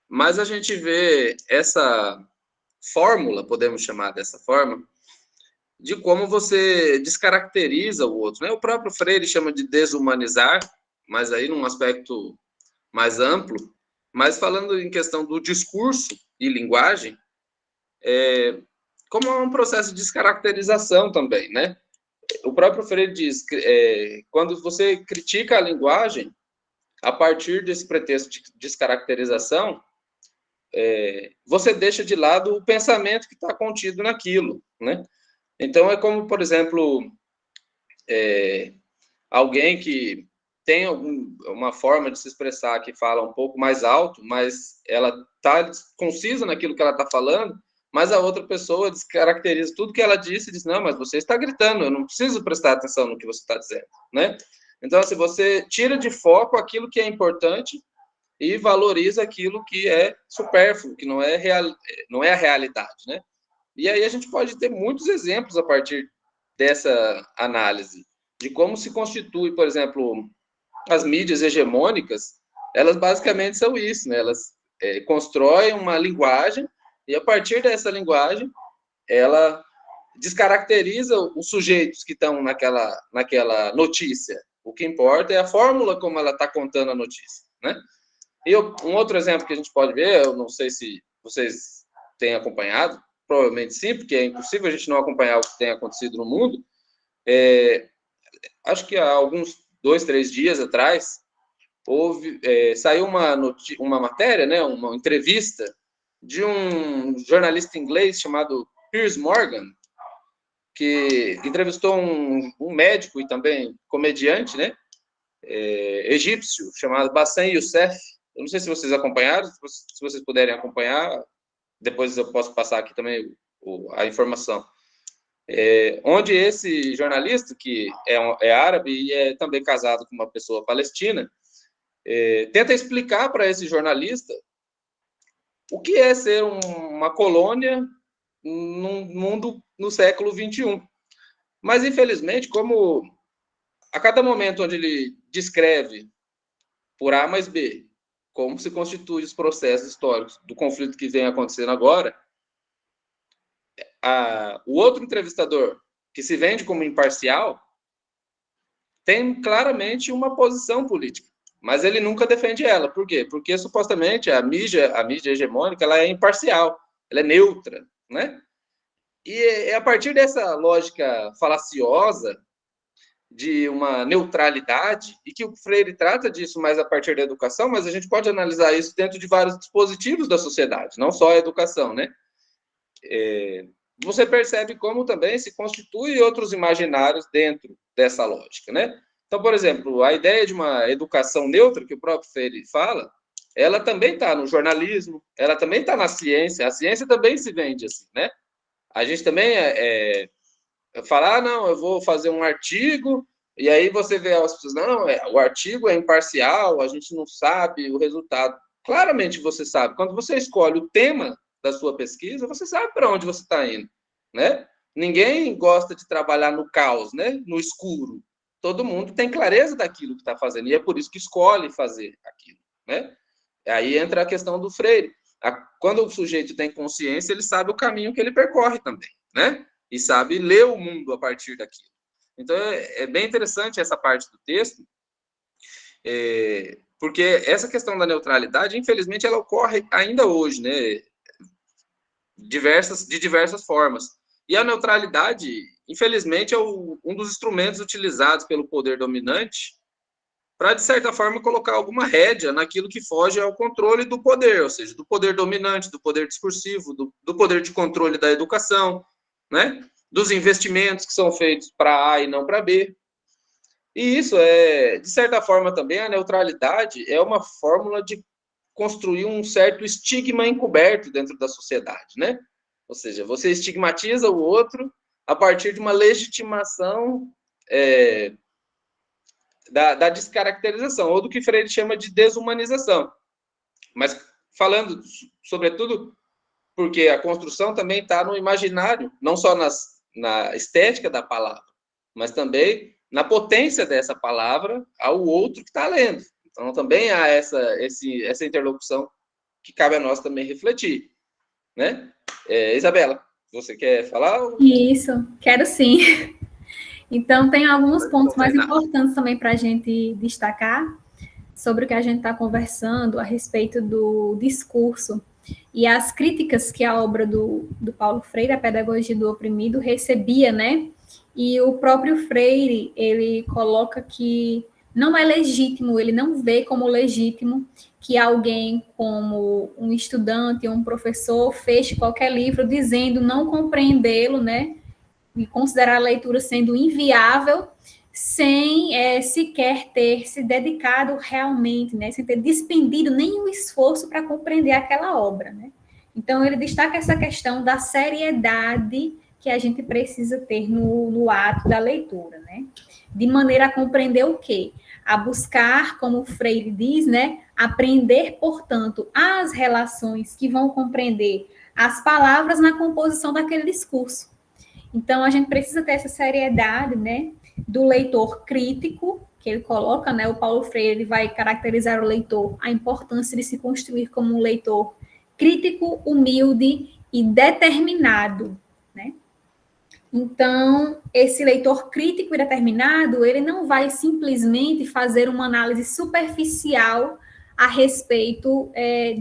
mas a gente vê essa fórmula, podemos chamar dessa forma, de como você descaracteriza o outro, né? O próprio Freire chama de desumanizar, mas aí num aspecto mais amplo, mas falando em questão do discurso e linguagem, como é um processo de descaracterização também, né? O próprio Freire diz que quando você critica a linguagem, a partir desse pretexto de descaracterização, você deixa de lado o pensamento que está contido naquilo, né? Então, é como, por exemplo, alguém que tem uma forma de se expressar que fala um pouco mais alto, mas ela está concisa naquilo que ela está falando, mas a outra pessoa descaracteriza tudo que ela disse e diz, não, mas você está gritando, eu não preciso prestar atenção no que você está dizendo, né? Então, assim, você tira de foco aquilo que é importante e valoriza aquilo que é supérfluo, que não é a realidade, né? E aí a gente pode ter muitos exemplos a partir dessa análise de como se constitui, por exemplo, as mídias hegemônicas. Elas basicamente são isso, né? Elas constroem uma linguagem e a partir dessa linguagem ela descaracteriza os sujeitos que estão naquela notícia. O que importa é a fórmula como ela está contando a notícia, né? E um outro exemplo que a gente pode ver, eu não sei se vocês têm acompanhado, provavelmente sim, porque é impossível a gente não acompanhar o que tem acontecido no mundo. Acho que há alguns 2, 3 dias atrás, saiu uma matéria, né, uma entrevista de um jornalista inglês chamado Piers Morgan, que entrevistou um médico e também comediante, né, egípcio, chamado Bassem Youssef. Eu não sei se vocês acompanharam, se vocês puderem acompanhar, depois eu posso passar aqui também a informação. Onde esse jornalista, que é árabe e é também casado com uma pessoa palestina, tenta explicar para esse jornalista o que é ser uma colônia num mundo no século XXI. Mas, infelizmente, como a cada momento onde ele descreve por A mais B como se constituem os processos históricos do conflito que vem acontecendo agora, o outro entrevistador, que se vende como imparcial, tem claramente uma posição política, mas ele nunca defende ela. Por quê? Porque, supostamente, a mídia hegemônica ela é imparcial, ela é neutra, né? E é a partir dessa lógica falaciosa de uma neutralidade, e que o Freire trata disso mais a partir da educação, mas a gente pode analisar isso dentro de vários dispositivos da sociedade, não só a educação, né? Você percebe como também se constituem outros imaginários dentro dessa lógica, né? Então, por exemplo, a ideia de uma educação neutra, que o próprio Freire fala, ela também está no jornalismo, ela também está na ciência, a ciência também se vende assim, né? A gente também falar, não, eu vou fazer um artigo, e aí você vê as pessoas, não, o artigo é imparcial, a gente não sabe o resultado. Claramente você sabe, quando você escolhe o tema da sua pesquisa, você sabe para onde você está indo, né? Ninguém gosta de trabalhar no caos, né? No escuro. Todo mundo tem clareza daquilo que está fazendo, e é por isso que escolhe fazer aquilo, né? Aí entra a questão do Freire. Quando o sujeito tem consciência, ele sabe o caminho que ele percorre também, né? E sabe ler o mundo a partir daquilo. Então, é bem interessante essa parte do texto, porque essa questão da neutralidade, infelizmente, ela ocorre ainda hoje, né? De diversas formas. E a neutralidade, infelizmente, é um dos instrumentos utilizados pelo poder dominante para, de certa forma, colocar alguma rédea naquilo que foge ao controle do poder, ou seja, do poder dominante, do poder discursivo, do poder de controle da educação, né? Dos investimentos que são feitos para A e não para B. E isso de certa forma, também, a neutralidade é uma fórmula de construir um certo estigma encoberto dentro da sociedade, né? Ou seja, você estigmatiza o outro a partir de uma legitimação da descaracterização, ou do que Freire chama de desumanização. Mas falando, sobretudo, porque a construção também está no imaginário, não só na estética da palavra, mas também na potência dessa palavra ao outro que está lendo. Então, também há essa interlocução que cabe a nós também refletir, né? Isabela, você quer falar? Isso, quero sim. Então, tem alguns pontos mais importantes também para a gente destacar sobre o que a gente está conversando a respeito do discurso e as críticas que a obra do Paulo Freire, A Pedagogia do Oprimido, recebia, né? E o próprio Freire, ele coloca que não é legítimo, ele não vê como legítimo que alguém como um estudante ou um professor feche qualquer livro dizendo não compreendê-lo, né? E considerar a leitura sendo inviável, sem sequer ter se dedicado realmente, né, sem ter despendido nenhum esforço para compreender aquela obra, né? Então, ele destaca essa questão da seriedade que a gente precisa ter no ato da leitura, né? De maneira a compreender o quê? A buscar, como o Freire diz, né, aprender, portanto, as relações que vão compreender as palavras na composição daquele discurso. Então, a gente precisa ter essa seriedade, né, do leitor crítico, que ele coloca, né, o Paulo Freire, ele vai caracterizar o leitor, a importância de se construir como um leitor crítico, humilde e determinado, né? Então, esse leitor crítico e determinado, ele não vai simplesmente fazer uma análise superficial a respeito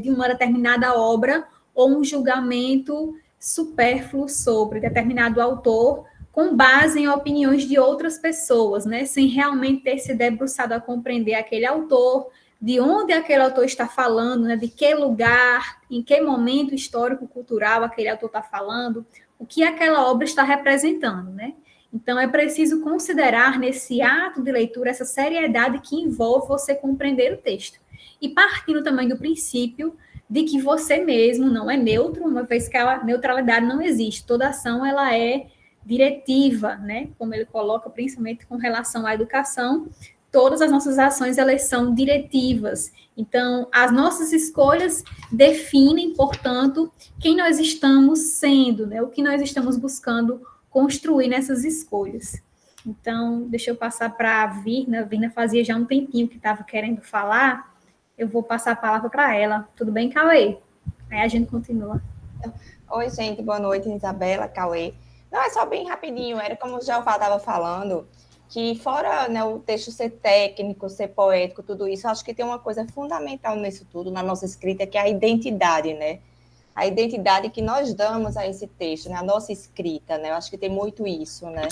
de uma determinada obra ou um julgamento supérfluo sobre determinado autor, com base em opiniões de outras pessoas, né? Sem realmente ter se debruçado a compreender aquele autor, de onde aquele autor está falando, né? De que lugar, em que momento histórico-cultural aquele autor está falando, o que aquela obra está representando, né? Então, é preciso considerar nesse ato de leitura essa seriedade que envolve você compreender o texto. E partindo também do princípio de que você mesmo não é neutro, uma vez que a neutralidade não existe. Toda ação, ela é diretiva, né? Como ele coloca, principalmente com relação à educação, todas as nossas ações, elas são diretivas. Então, as nossas escolhas definem, portanto, quem nós estamos sendo, né? O que nós estamos buscando construir nessas escolhas. Então, deixa eu passar para a Virna. A Virna fazia já um tempinho que estava querendo falar. Eu vou passar a palavra para ela. Tudo bem, Cauê? Aí a gente continua. Oi, gente. Boa noite, Isabela, Cauê. Não, é só bem rapidinho. Era como o Jeová estava falando, que fora, né, o texto ser técnico, ser poético, tudo isso, acho que tem uma coisa fundamental nisso tudo, na nossa escrita, que é a identidade, né? A identidade que nós damos a esse texto, né? A nossa escrita, né? Eu acho que tem muito isso, né?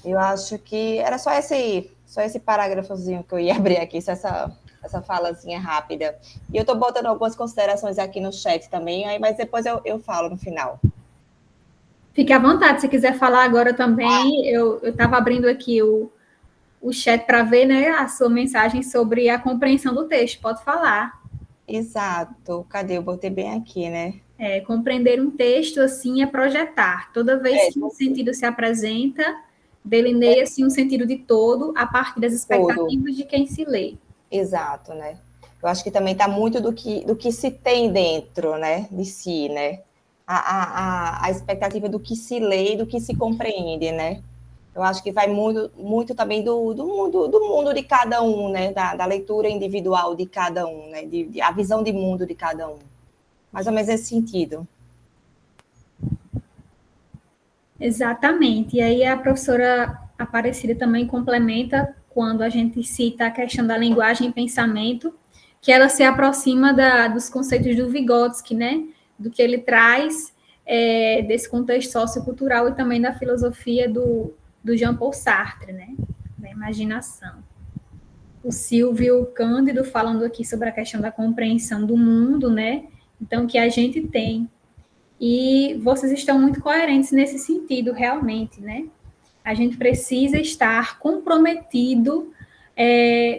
Eu acho que era só esse parágrafozinho que eu ia abrir aqui, só essa falazinha rápida. E eu estou botando algumas considerações aqui no chat também, mas depois eu falo no final. Fique à vontade, se quiser falar agora também. Eu estava abrindo aqui o chat para ver, né, a sua mensagem sobre a compreensão do texto. Pode falar. Exato. Cadê? Eu botei bem aqui, né? Compreender um texto, assim, é projetar. Toda vez que um sentido se apresenta, delineia-se um sentido de todo a partir das expectativas de quem se lê. Exato, né? Eu acho que também está muito do que se tem dentro, né, de si, né? A expectativa do que se lê e do que se compreende, né? Eu acho que vai muito também do mundo de cada um, né? Da leitura individual de cada um, né? A visão de mundo de cada um. Mais ou menos nesse sentido. Exatamente. E aí a professora Aparecida também complementa quando a gente cita a questão da linguagem e pensamento, que ela se aproxima dos conceitos do Vygotsky, né? Do que ele traz desse contexto sociocultural e também da filosofia do Jean-Paul Sartre, né? Da imaginação. O Silvio Cândido falando aqui sobre a questão da compreensão do mundo, né? Então, que a gente tem. E vocês estão muito coerentes nesse sentido, realmente, né? A gente precisa estar comprometido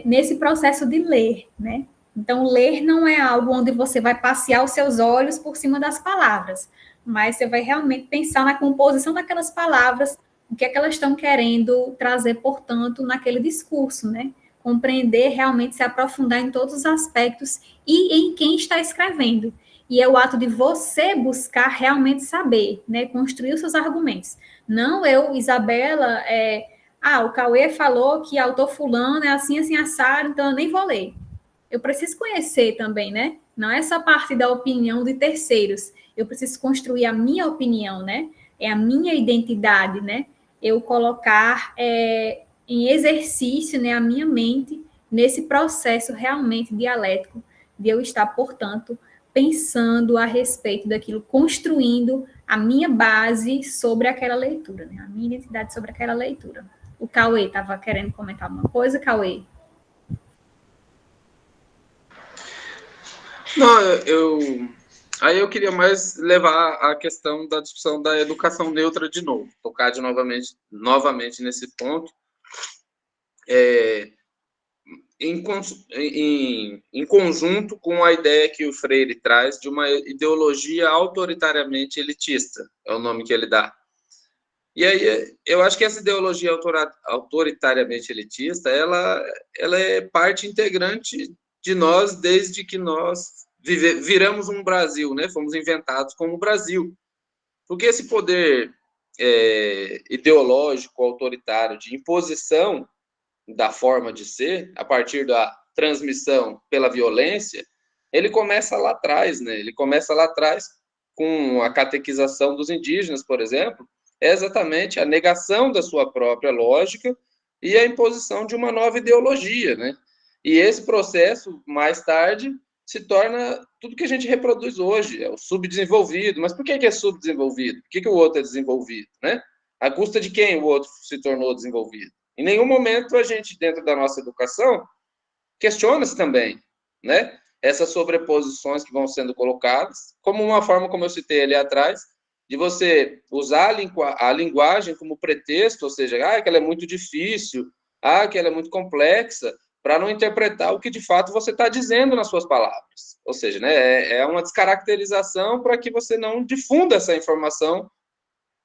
nesse processo de ler, né? Então, ler não é algo onde você vai passear os seus olhos por cima das palavras, mas você vai realmente pensar na composição daquelas palavras, o que é que elas estão querendo trazer, portanto, naquele discurso, né? Compreender, realmente se aprofundar em todos os aspectos e em quem está escrevendo. E é o ato de você buscar realmente saber, né? Construir os seus argumentos. Não eu, Isabela, o Cauê falou que autor fulano é assim, assim, assado, então eu nem vou ler. Eu preciso conhecer também, né? Não é só parte da opinião de terceiros. Eu preciso construir a minha opinião, né? É a minha identidade, né? Eu colocar em exercício, né, a minha mente nesse processo realmente dialético de eu estar, portanto, pensando a respeito daquilo, construindo a minha base sobre aquela leitura, né? A minha identidade sobre aquela leitura. O Cauê estava querendo comentar alguma coisa, Cauê? Não, aí eu queria mais levar a questão da discussão da educação neutra de novo, tocar novamente nesse ponto, em conjunto com a ideia que o Freire traz de uma ideologia autoritariamente elitista, é o nome que ele dá. E aí eu acho que essa ideologia autoritariamente elitista, ela é parte integrante de nós desde que nós viramos um Brasil, né? Fomos inventados como Brasil. Porque esse poder ideológico, autoritário, de imposição da forma de ser, a partir da transmissão pela violência, ele começa lá atrás, né? Ele começa lá atrás com a catequização dos indígenas, por exemplo, é exatamente a negação da sua própria lógica e a imposição de uma nova ideologia, né? E esse processo, mais tarde, se torna tudo que a gente reproduz hoje, é o subdesenvolvido. Mas por que é subdesenvolvido? Por que o outro é desenvolvido, né? À custa de quem o outro se tornou desenvolvido? Em nenhum momento a gente, dentro da nossa educação, questiona-se também, né? Essas sobreposições que vão sendo colocadas, como uma forma, como eu citei ali atrás, de você usar a linguagem como pretexto, ou seja, que ela é muito difícil, que ela é muito complexa, para não interpretar o que de fato você está dizendo nas suas palavras. Ou seja, né, é uma descaracterização para que você não difunda essa informação,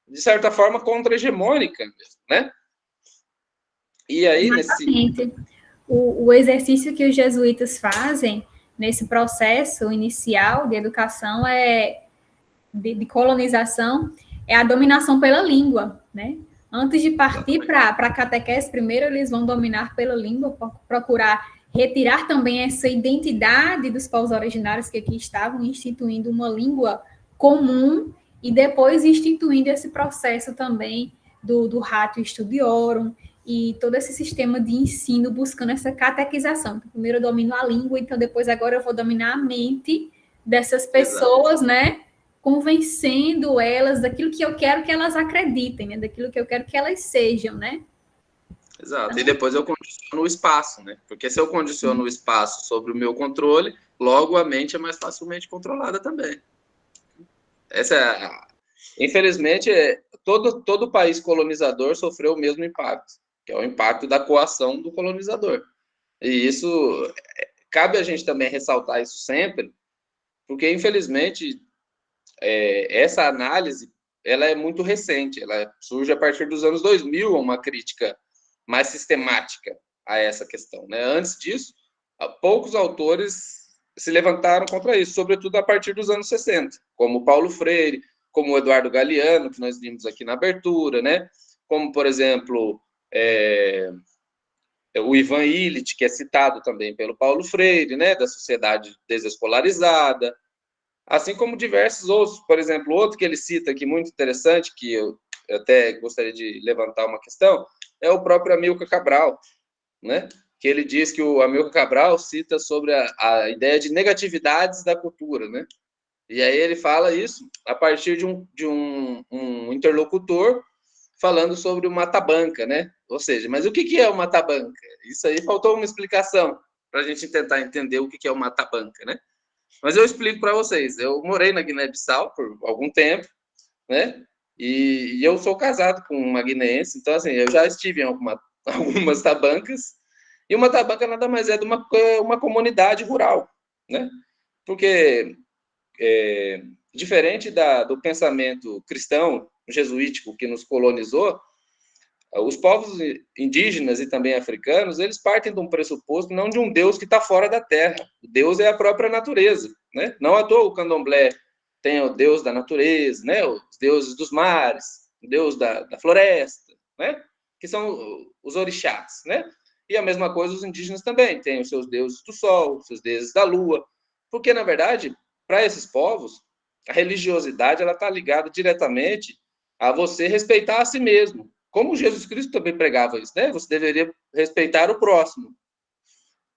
de certa forma, contra-hegemônica, né? E aí, exatamente. O exercício que os jesuítas fazem nesse processo inicial de educação de colonização é a dominação pela língua, né? Antes de partir para a catequese, primeiro eles vão dominar pela língua, procurar retirar também essa identidade dos povos originários que aqui estavam, instituindo uma língua comum e depois instituindo esse processo também do ratio studiorum e todo esse sistema de ensino buscando essa catequização. Então, primeiro eu domino a língua, então depois agora eu vou dominar a mente dessas pessoas, né? Convencendo elas daquilo que eu quero que elas acreditem, né? Daquilo que eu quero que elas sejam, né? Exato. Então, e depois eu condiciono o espaço, né? Porque se eu condiciono o espaço sobre o meu controle, logo a mente é mais facilmente controlada também. Infelizmente, todo país colonizador sofreu o mesmo impacto, que é o impacto da coação do colonizador. E isso, cabe a gente também ressaltar isso sempre, porque, infelizmente, essa análise, ela é muito recente, ela surge a partir dos anos 2000, uma crítica mais sistemática a essa questão, né? Antes disso, poucos autores se levantaram contra isso, sobretudo a partir dos anos 60, como Paulo Freire, como o Eduardo Galeano, que nós vimos aqui na abertura, né? Como, por exemplo, o Ivan Illich, que é citado também pelo Paulo Freire, né? Da sociedade desescolarizada, assim como diversos outros. Por exemplo, outro que ele cita aqui, muito interessante, que eu até gostaria de levantar uma questão, é o próprio Amilcar Cabral, né? Que ele diz que o Amilcar Cabral cita sobre a ideia de negatividades da cultura, né? E aí ele fala isso a partir de um interlocutor falando sobre o mata-banca, né? Ou seja, mas o que é o mata-banca? Isso aí faltou uma explicação para a gente tentar entender o que é o mata-banca, né? Mas eu explico para vocês. Eu morei na Guiné-Bissau por algum tempo, né? E eu sou casado com uma guineense, então, assim, eu já estive em algumas tabancas, e uma tabanca nada mais é de uma comunidade rural, né? Porque, diferente do pensamento cristão, jesuítico, que nos colonizou, os povos indígenas e também africanos, eles partem de um pressuposto não de um Deus que está fora da terra. O Deus é a própria natureza. né? Não à toa o candomblé tem o deus da natureza, né? Os deuses dos mares, o deus da floresta, né? Que são os orixás, né? E a mesma coisa os indígenas também, têm os seus deuses do sol, os seus deuses da lua, porque, na verdade, para esses povos, a religiosidade ela está ligada diretamente a você respeitar a si mesmo, como Jesus Cristo também pregava isso, né? Você deveria respeitar o próximo.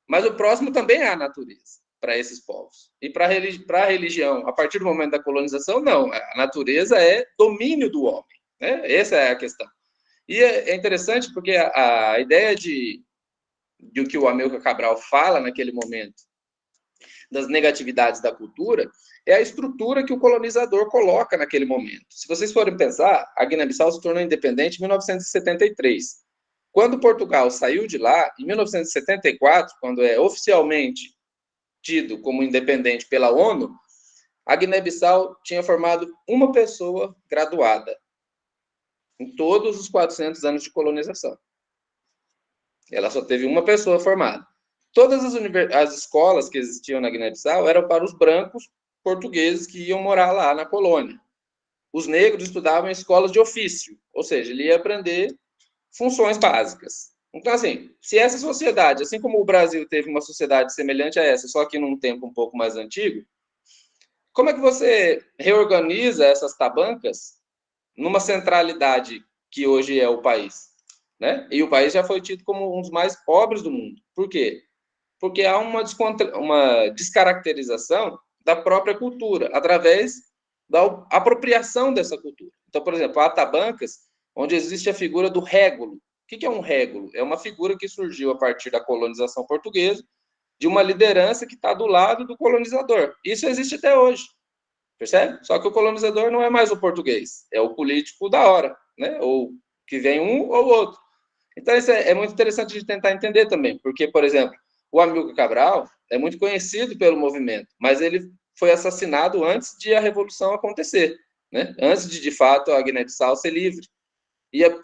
Mas o próximo também é a natureza para esses povos. E para a religião, a partir do momento da colonização, não. A natureza é domínio do homem, né? Essa é a questão. E é interessante porque a ideia de o que o Amilcar Cabral fala naquele momento, das negatividades da cultura, é a estrutura que o colonizador coloca naquele momento. Se vocês forem pensar, a Guiné-Bissau se tornou independente em 1973. Quando Portugal saiu de lá, em 1974, quando é oficialmente tido como independente pela ONU, a Guiné-Bissau tinha formado uma pessoa graduada em todos os 400 anos de colonização. Ela só teve uma pessoa formada. Todas as escolas que existiam na Guiné-Bissau eram para os brancos portugueses que iam morar lá na colônia. Os negros estudavam em escolas de ofício, ou seja, ele ia aprender funções básicas. Então, assim, se essa sociedade, assim como o Brasil teve uma sociedade semelhante a essa, só que num tempo um pouco mais antigo, como é que você reorganiza essas tabancas numa centralidade que hoje é o país? Né? E o país já foi tido como um dos mais pobres do mundo. Por quê? Porque há uma descaracterização da própria cultura, através da apropriação dessa cultura. Então, por exemplo, há tabancas onde existe a figura do régulo. O que é um régulo? É uma figura que surgiu a partir da colonização portuguesa, de uma liderança que está do lado do colonizador. Isso existe até hoje, percebe? Só que o colonizador não é mais o português, é o político da hora, né? Ou que vem um ou outro. Então, isso é muito interessante de tentar entender também, porque, por exemplo, o Amilcar Cabral é muito conhecido pelo movimento, mas ele foi assassinado antes de a Revolução acontecer, né? Antes de fato, a Guiné-Bissau ser livre.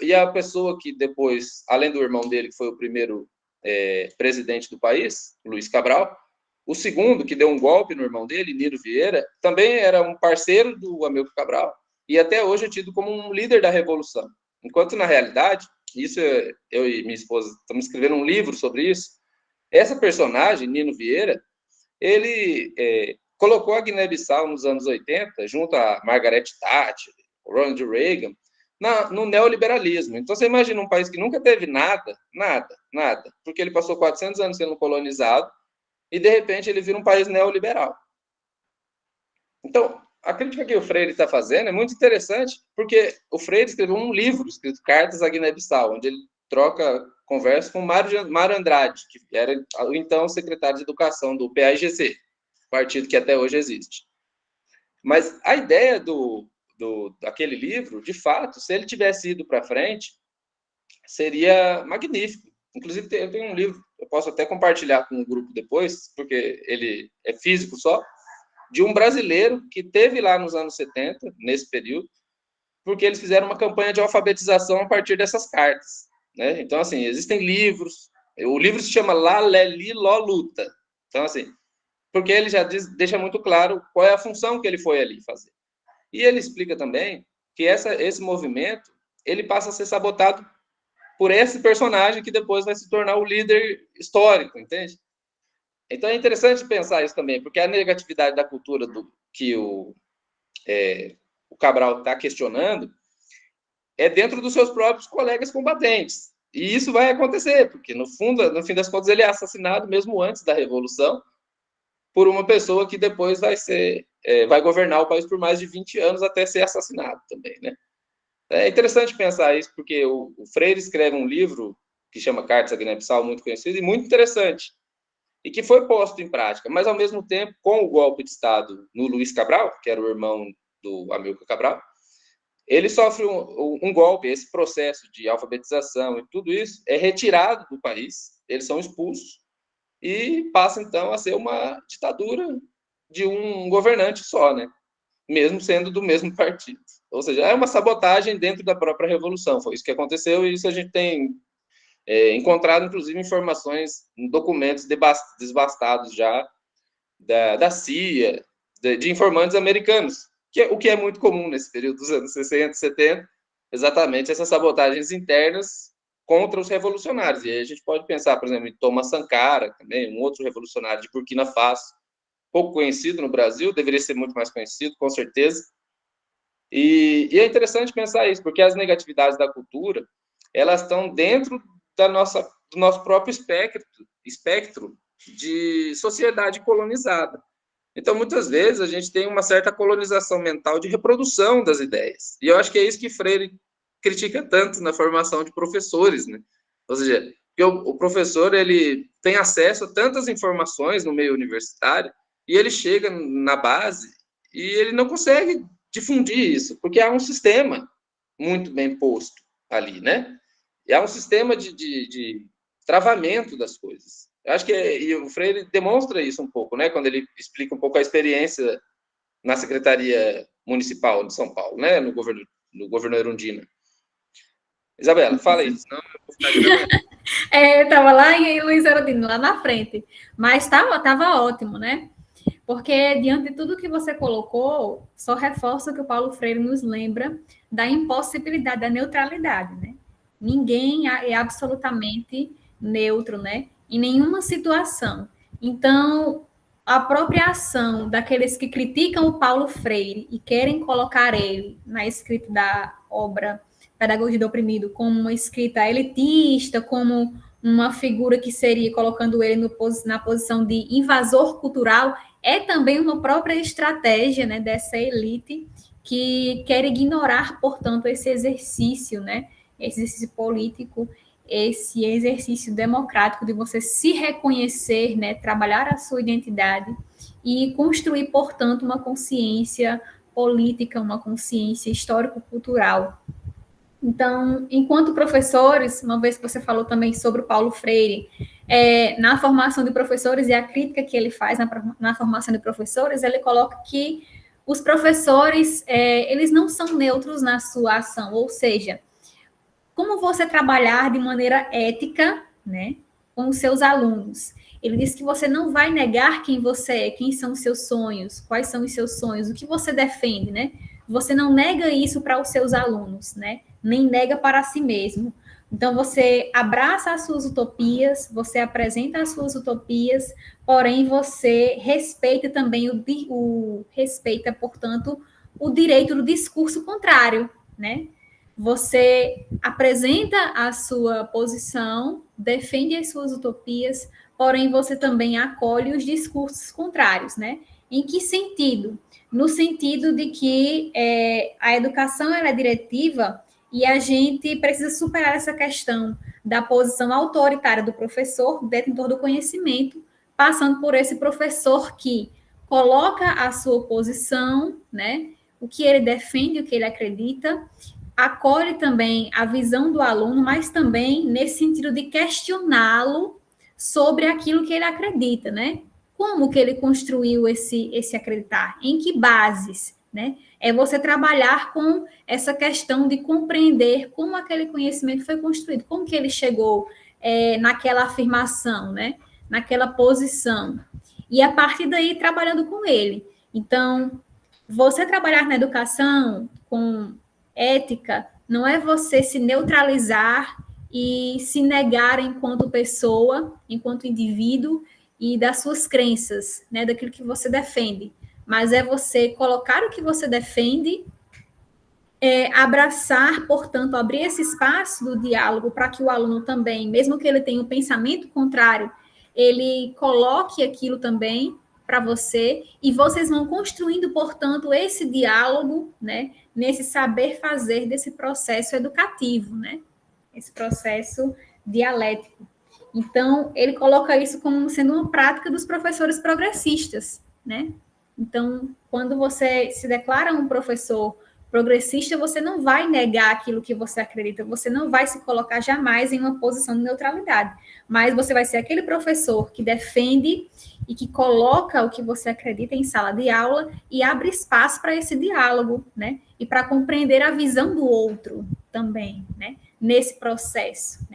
E a pessoa que depois, além do irmão dele, que foi o primeiro presidente do país, Luiz Cabral, o segundo, que deu um golpe no irmão dele, Nilo Vieira, também era um parceiro do Amilcar Cabral, e até hoje é tido como um líder da Revolução. Enquanto, na realidade, isso eu e minha esposa estamos escrevendo um livro sobre isso, essa personagem, Nilo Vieira, ele colocou a Guiné-Bissau nos anos 80, junto a Margaret Thatcher, Ronald Reagan, no neoliberalismo. Então, você imagina um país que nunca teve nada, porque ele passou 400 anos sendo colonizado e, de repente, ele vira um país neoliberal. Então, a crítica que o Freire está fazendo é muito interessante, porque o Freire escreveu um livro, escrito Cartas à Guiné-Bissau, onde ele conversa com Mário Andrade, que era o então secretário de Educação do PAIGC, partido que até hoje existe. Mas a ideia daquele livro, de fato, se ele tivesse ido para frente, seria magnífico. Inclusive, eu tenho um livro, eu posso até compartilhar com o grupo depois, porque ele é físico só, de um brasileiro que teve lá nos anos 70, nesse período, porque eles fizeram uma campanha de alfabetização a partir dessas cartas. Né? Então, assim, existem livros, o livro se chama Lá, Lé, Li, Ló, Luta. Então, assim, porque ele já deixa muito claro qual é a função que ele foi ali fazer. E ele explica também que esse movimento, ele passa a ser sabotado por esse personagem que depois vai se tornar o líder histórico, entende? Então é interessante pensar isso também, porque a negatividade da cultura que o Cabral está questionando é dentro dos seus próprios colegas combatentes. E isso vai acontecer, porque no fim das contas ele é assassinado mesmo antes da Revolução por uma pessoa que depois vai governar o país por mais de 20 anos até ser assassinado também, né? É interessante pensar isso, porque o Freire escreve um livro que chama Cartas à Guiné-Bissau, muito conhecido e muito interessante, e que foi posto em prática, mas, ao mesmo tempo, com o golpe de Estado no Luiz Cabral, que era o irmão do Amilcar Cabral, ele sofre um golpe, esse processo de alfabetização e tudo isso é retirado do país, eles são expulsos, e passa, então, a ser uma ditadura de um governante só, né? Mesmo sendo do mesmo partido. Ou seja, é uma sabotagem dentro da própria Revolução. Foi isso que aconteceu e isso a gente tem encontrado, inclusive, informações em documentos desbastados já da CIA, de informantes americanos, o que é muito comum nesse período dos anos 60, 70, exatamente essas sabotagens internas contra os revolucionários. E aí a gente pode pensar, por exemplo, em Thomas Sankara, também, um outro revolucionário de Burkina Faso, pouco conhecido no Brasil, deveria ser muito mais conhecido, com certeza. E é interessante pensar isso, porque as negatividades da cultura, elas estão dentro do nosso próprio espectro de sociedade colonizada. Então, muitas vezes, a gente tem uma certa colonização mental de reprodução das ideias. E eu acho que é isso que Freire critica tanto na formação de professores, né? Ou seja, que o professor, ele tem acesso a tantas informações no meio universitário, e ele chega na base e ele não consegue difundir isso, porque há um sistema muito bem posto ali, né? E há um sistema de travamento das coisas. Eu acho que e o Freire demonstra isso um pouco, né? Quando ele explica um pouco a experiência na Secretaria Municipal de São Paulo, né? No governo Erundina. Isabela, fala aí, senão eu vou ficar gravando. Eu estava lá em Luiz Erundina, lá na frente. Mas estava ótimo, né? Porque, diante de tudo que você colocou, só reforça que o Paulo Freire nos lembra da impossibilidade da neutralidade, né? Ninguém é absolutamente neutro, né? Em nenhuma situação. Então, a própria ação daqueles que criticam o Paulo Freire e querem colocar ele na escrita da obra Pedagogia do Oprimido como uma escrita elitista, como uma figura que seria colocando ele na posição de invasor cultural, é também uma própria estratégia, né, dessa elite que quer ignorar, portanto, esse exercício, né, esse exercício político, esse exercício democrático de você se reconhecer, né, trabalhar a sua identidade e construir, portanto, uma consciência política, uma consciência histórico-cultural. Então, enquanto professores, uma vez que você falou também sobre o Paulo Freire, na formação de professores e a crítica que ele faz na formação de professores, ele coloca que os professores, eles não são neutros na sua ação, ou seja, como você trabalhar de maneira ética, né, com os seus alunos. Ele diz que você não vai negar quem você é, quem são os seus sonhos, quais são os seus sonhos, o que você defende, né? Você não nega isso para os seus alunos, né? Nem nega para si mesmo. Então, você abraça as suas utopias, você apresenta as suas utopias, porém, você respeita também respeita, portanto, o direito do discurso contrário, né? Você apresenta a sua posição, defende as suas utopias, porém, você também acolhe os discursos contrários, né? Em que sentido? No sentido de que a educação ela é diretiva e a gente precisa superar essa questão da posição autoritária do professor, detentor do conhecimento, passando por esse professor que coloca a sua posição, né, o que ele defende, o que ele acredita, acolhe também a visão do aluno, mas também nesse sentido de questioná-lo sobre aquilo que ele acredita, né? Como que ele construiu esse acreditar? Em que bases, né? É você trabalhar com essa questão de compreender como aquele conhecimento foi construído, como que ele chegou naquela afirmação, né? Naquela posição. E a partir daí, trabalhando com ele. Então, você trabalhar na educação com ética não é você se neutralizar e se negar enquanto pessoa, enquanto indivíduo, e das suas crenças, né, daquilo que você defende, mas é você colocar o que você defende, abraçar, portanto, abrir esse espaço do diálogo para que o aluno também, mesmo que ele tenha um pensamento contrário, ele coloque aquilo também para você, e vocês vão construindo, portanto, esse diálogo, né, nesse saber fazer desse processo educativo, né, esse processo dialético. Então, ele coloca isso como sendo uma prática dos professores progressistas, né? Então, quando você se declara um professor progressista, você não vai negar aquilo que você acredita, você não vai se colocar jamais em uma posição de neutralidade, mas você vai ser aquele professor que defende e que coloca o que você acredita em sala de aula e abre espaço para esse diálogo, né? E para compreender a visão do outro também, né? Nesse processo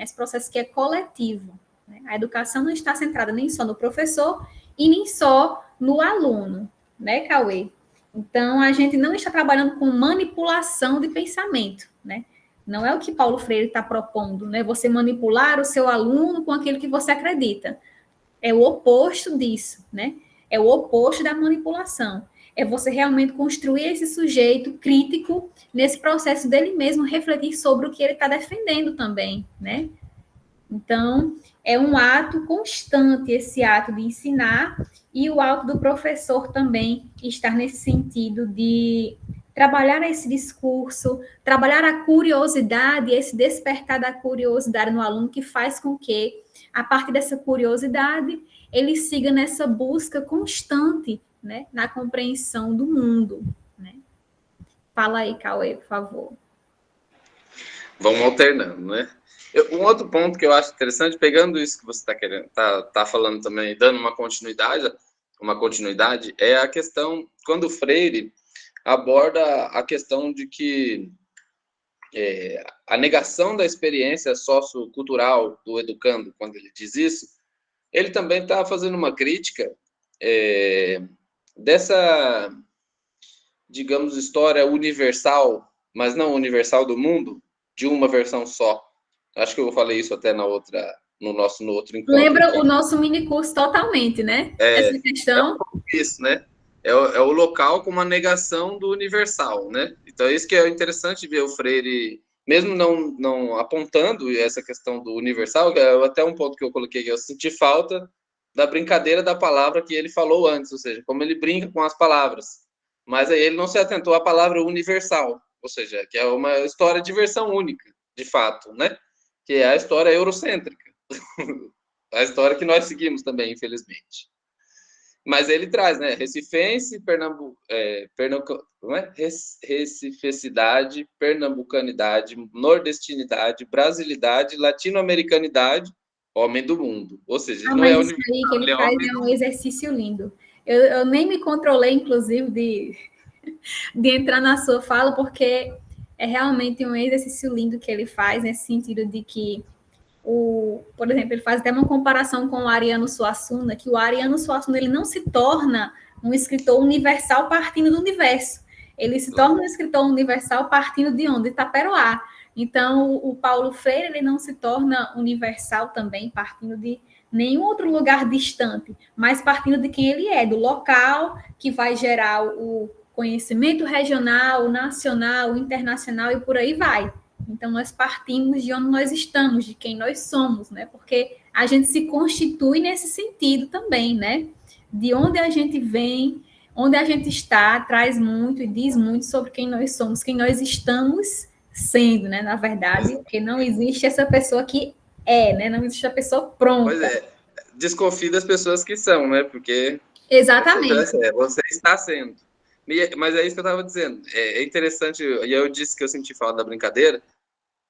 que é coletivo. A educação não está centrada nem só no professor e nem só no aluno, né, Cauê? Então, a gente não está trabalhando com manipulação de pensamento, né? Não é o que Paulo Freire está propondo, né? Você manipular o seu aluno com aquilo que você acredita. É o oposto disso, né? É o oposto da manipulação. É você realmente construir esse sujeito crítico nesse processo dele mesmo refletir sobre o que ele está defendendo também, né? Então, é um ato constante esse ato de ensinar e o ato do professor também estar nesse sentido de trabalhar esse discurso, trabalhar a curiosidade, esse despertar da curiosidade no aluno que faz com que, a partir dessa curiosidade, ele siga nessa busca constante, né, na compreensão do mundo, né? Fala aí, Cauê, por favor. Vamos alternando, né? Um outro ponto que eu acho interessante, pegando isso que você está querendo, tá falando também, dando uma continuidade, é a questão, quando o Freire aborda a questão de que a negação da experiência sociocultural do educando, quando ele diz isso, ele também está fazendo uma crítica dessa, digamos, história universal, mas não universal do mundo, de uma versão só. Acho que eu falei isso até no outro encontro. Lembra aqui. O nosso minicurso totalmente, né? Essa questão. Isso, né? É o local com uma negação do universal, né? Então, isso que é interessante ver o Freire, mesmo não apontando essa questão do universal, que é até um ponto que eu coloquei, que eu senti falta da brincadeira da palavra que ele falou antes, ou seja, como ele brinca com as palavras. Mas aí ele não se atentou à palavra universal, ou seja, que é uma história de versão única, de fato, né? Que é a história eurocêntrica. A história que nós seguimos também, infelizmente. Mas ele traz, né? Recifense, recifecidade, pernambucanidade, nordestinidade, brasilidade, latino-americanidade, homem do mundo. Ou seja, ele não é isso aí que ele faz é um exercício lindo. Eu nem me controlei, inclusive, de entrar na sua fala, porque é realmente um exercício lindo que ele faz, nesse sentido de que, por exemplo, ele faz até uma comparação com o Ariano Suassuna, que o Ariano Suassuna ele não se torna um escritor universal partindo do universo. Ele se torna um escritor universal partindo de onde? De Itaperoá. Então, o Paulo Freire ele não se torna universal também partindo de nenhum outro lugar distante, mas partindo de quem ele é, do local que vai gerar o conhecimento regional, nacional, internacional e por aí vai. Então, nós partimos de onde nós estamos, de quem nós somos, né? Porque a gente se constitui nesse sentido também, né? De onde a gente vem, onde a gente está, traz muito e diz muito sobre quem nós somos, quem nós estamos sendo, né? Na verdade, porque não existe essa pessoa que né? Não existe a pessoa pronta. Pois é, desconfie das pessoas que são, né? Porque... Exatamente. Você está sendo. Mas é isso que eu estava dizendo. É interessante, e eu disse que eu senti falta da brincadeira,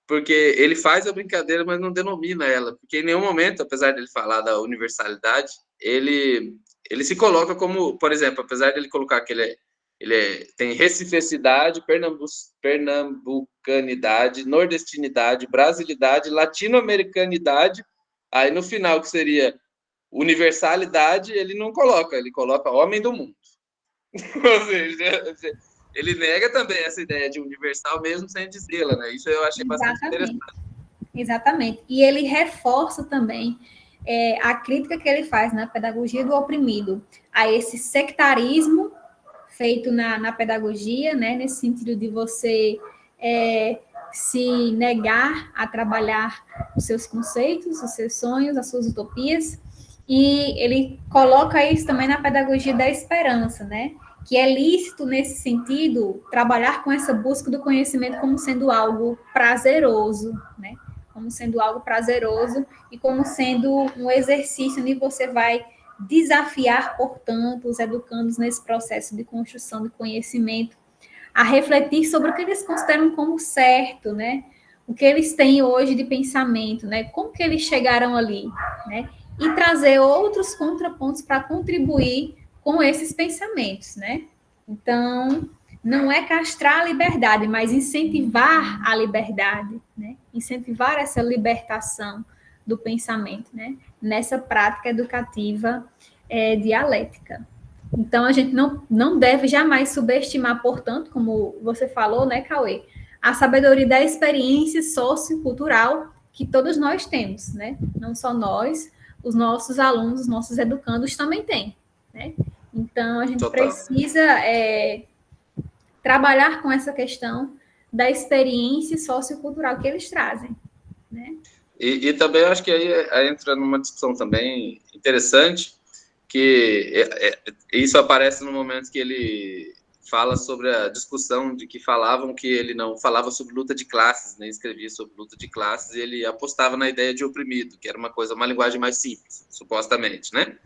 porque ele faz a brincadeira, mas não denomina ela. Porque em nenhum momento, apesar dele falar da universalidade, ele se coloca como, por exemplo, apesar dele colocar que tem recifecidade, pernambucanidade, nordestinidade, brasilidade, latino-americanidade, aí no final, que seria universalidade, ele não coloca, ele coloca homem do mundo. Ou seja, ele nega também essa ideia de universal mesmo sem dizê-la, né? Isso eu achei bastante interessante. Exatamente. E ele reforça também a crítica que ele faz na pedagogia do oprimido, a esse sectarismo feito na pedagogia, né? Nesse sentido de você se negar a trabalhar os seus conceitos, os seus sonhos, as suas utopias, e ele coloca isso também na pedagogia da esperança, né? Que é lícito, nesse sentido, trabalhar com essa busca do conhecimento como sendo algo prazeroso, né? Como sendo algo prazeroso e como sendo um exercício onde você vai desafiar, portanto, os educandos nesse processo de construção de conhecimento, a refletir sobre o que eles consideram como certo, né? O que eles têm hoje de pensamento, né? Como que eles chegaram ali, né? E trazer outros contrapontos para contribuir com esses pensamentos, né? Então, não é castrar a liberdade, mas incentivar a liberdade, né? Incentivar essa libertação do pensamento, né? Nessa prática educativa dialética. Então, a gente não deve jamais subestimar, portanto, como você falou, né, Cauê, a sabedoria da experiência sociocultural que todos nós temos, né? Não só nós, os nossos alunos, os nossos educandos também têm, né? Então, a gente precisa trabalhar com essa questão da experiência sociocultural que eles trazem, né? E também eu acho que aí entra numa discussão também interessante, que isso aparece no momento que ele fala sobre a discussão de que falavam que ele não falava sobre luta de classes, nem escrevia sobre luta de classes, e ele apostava na ideia de oprimido, que era uma linguagem mais simples, supostamente, né?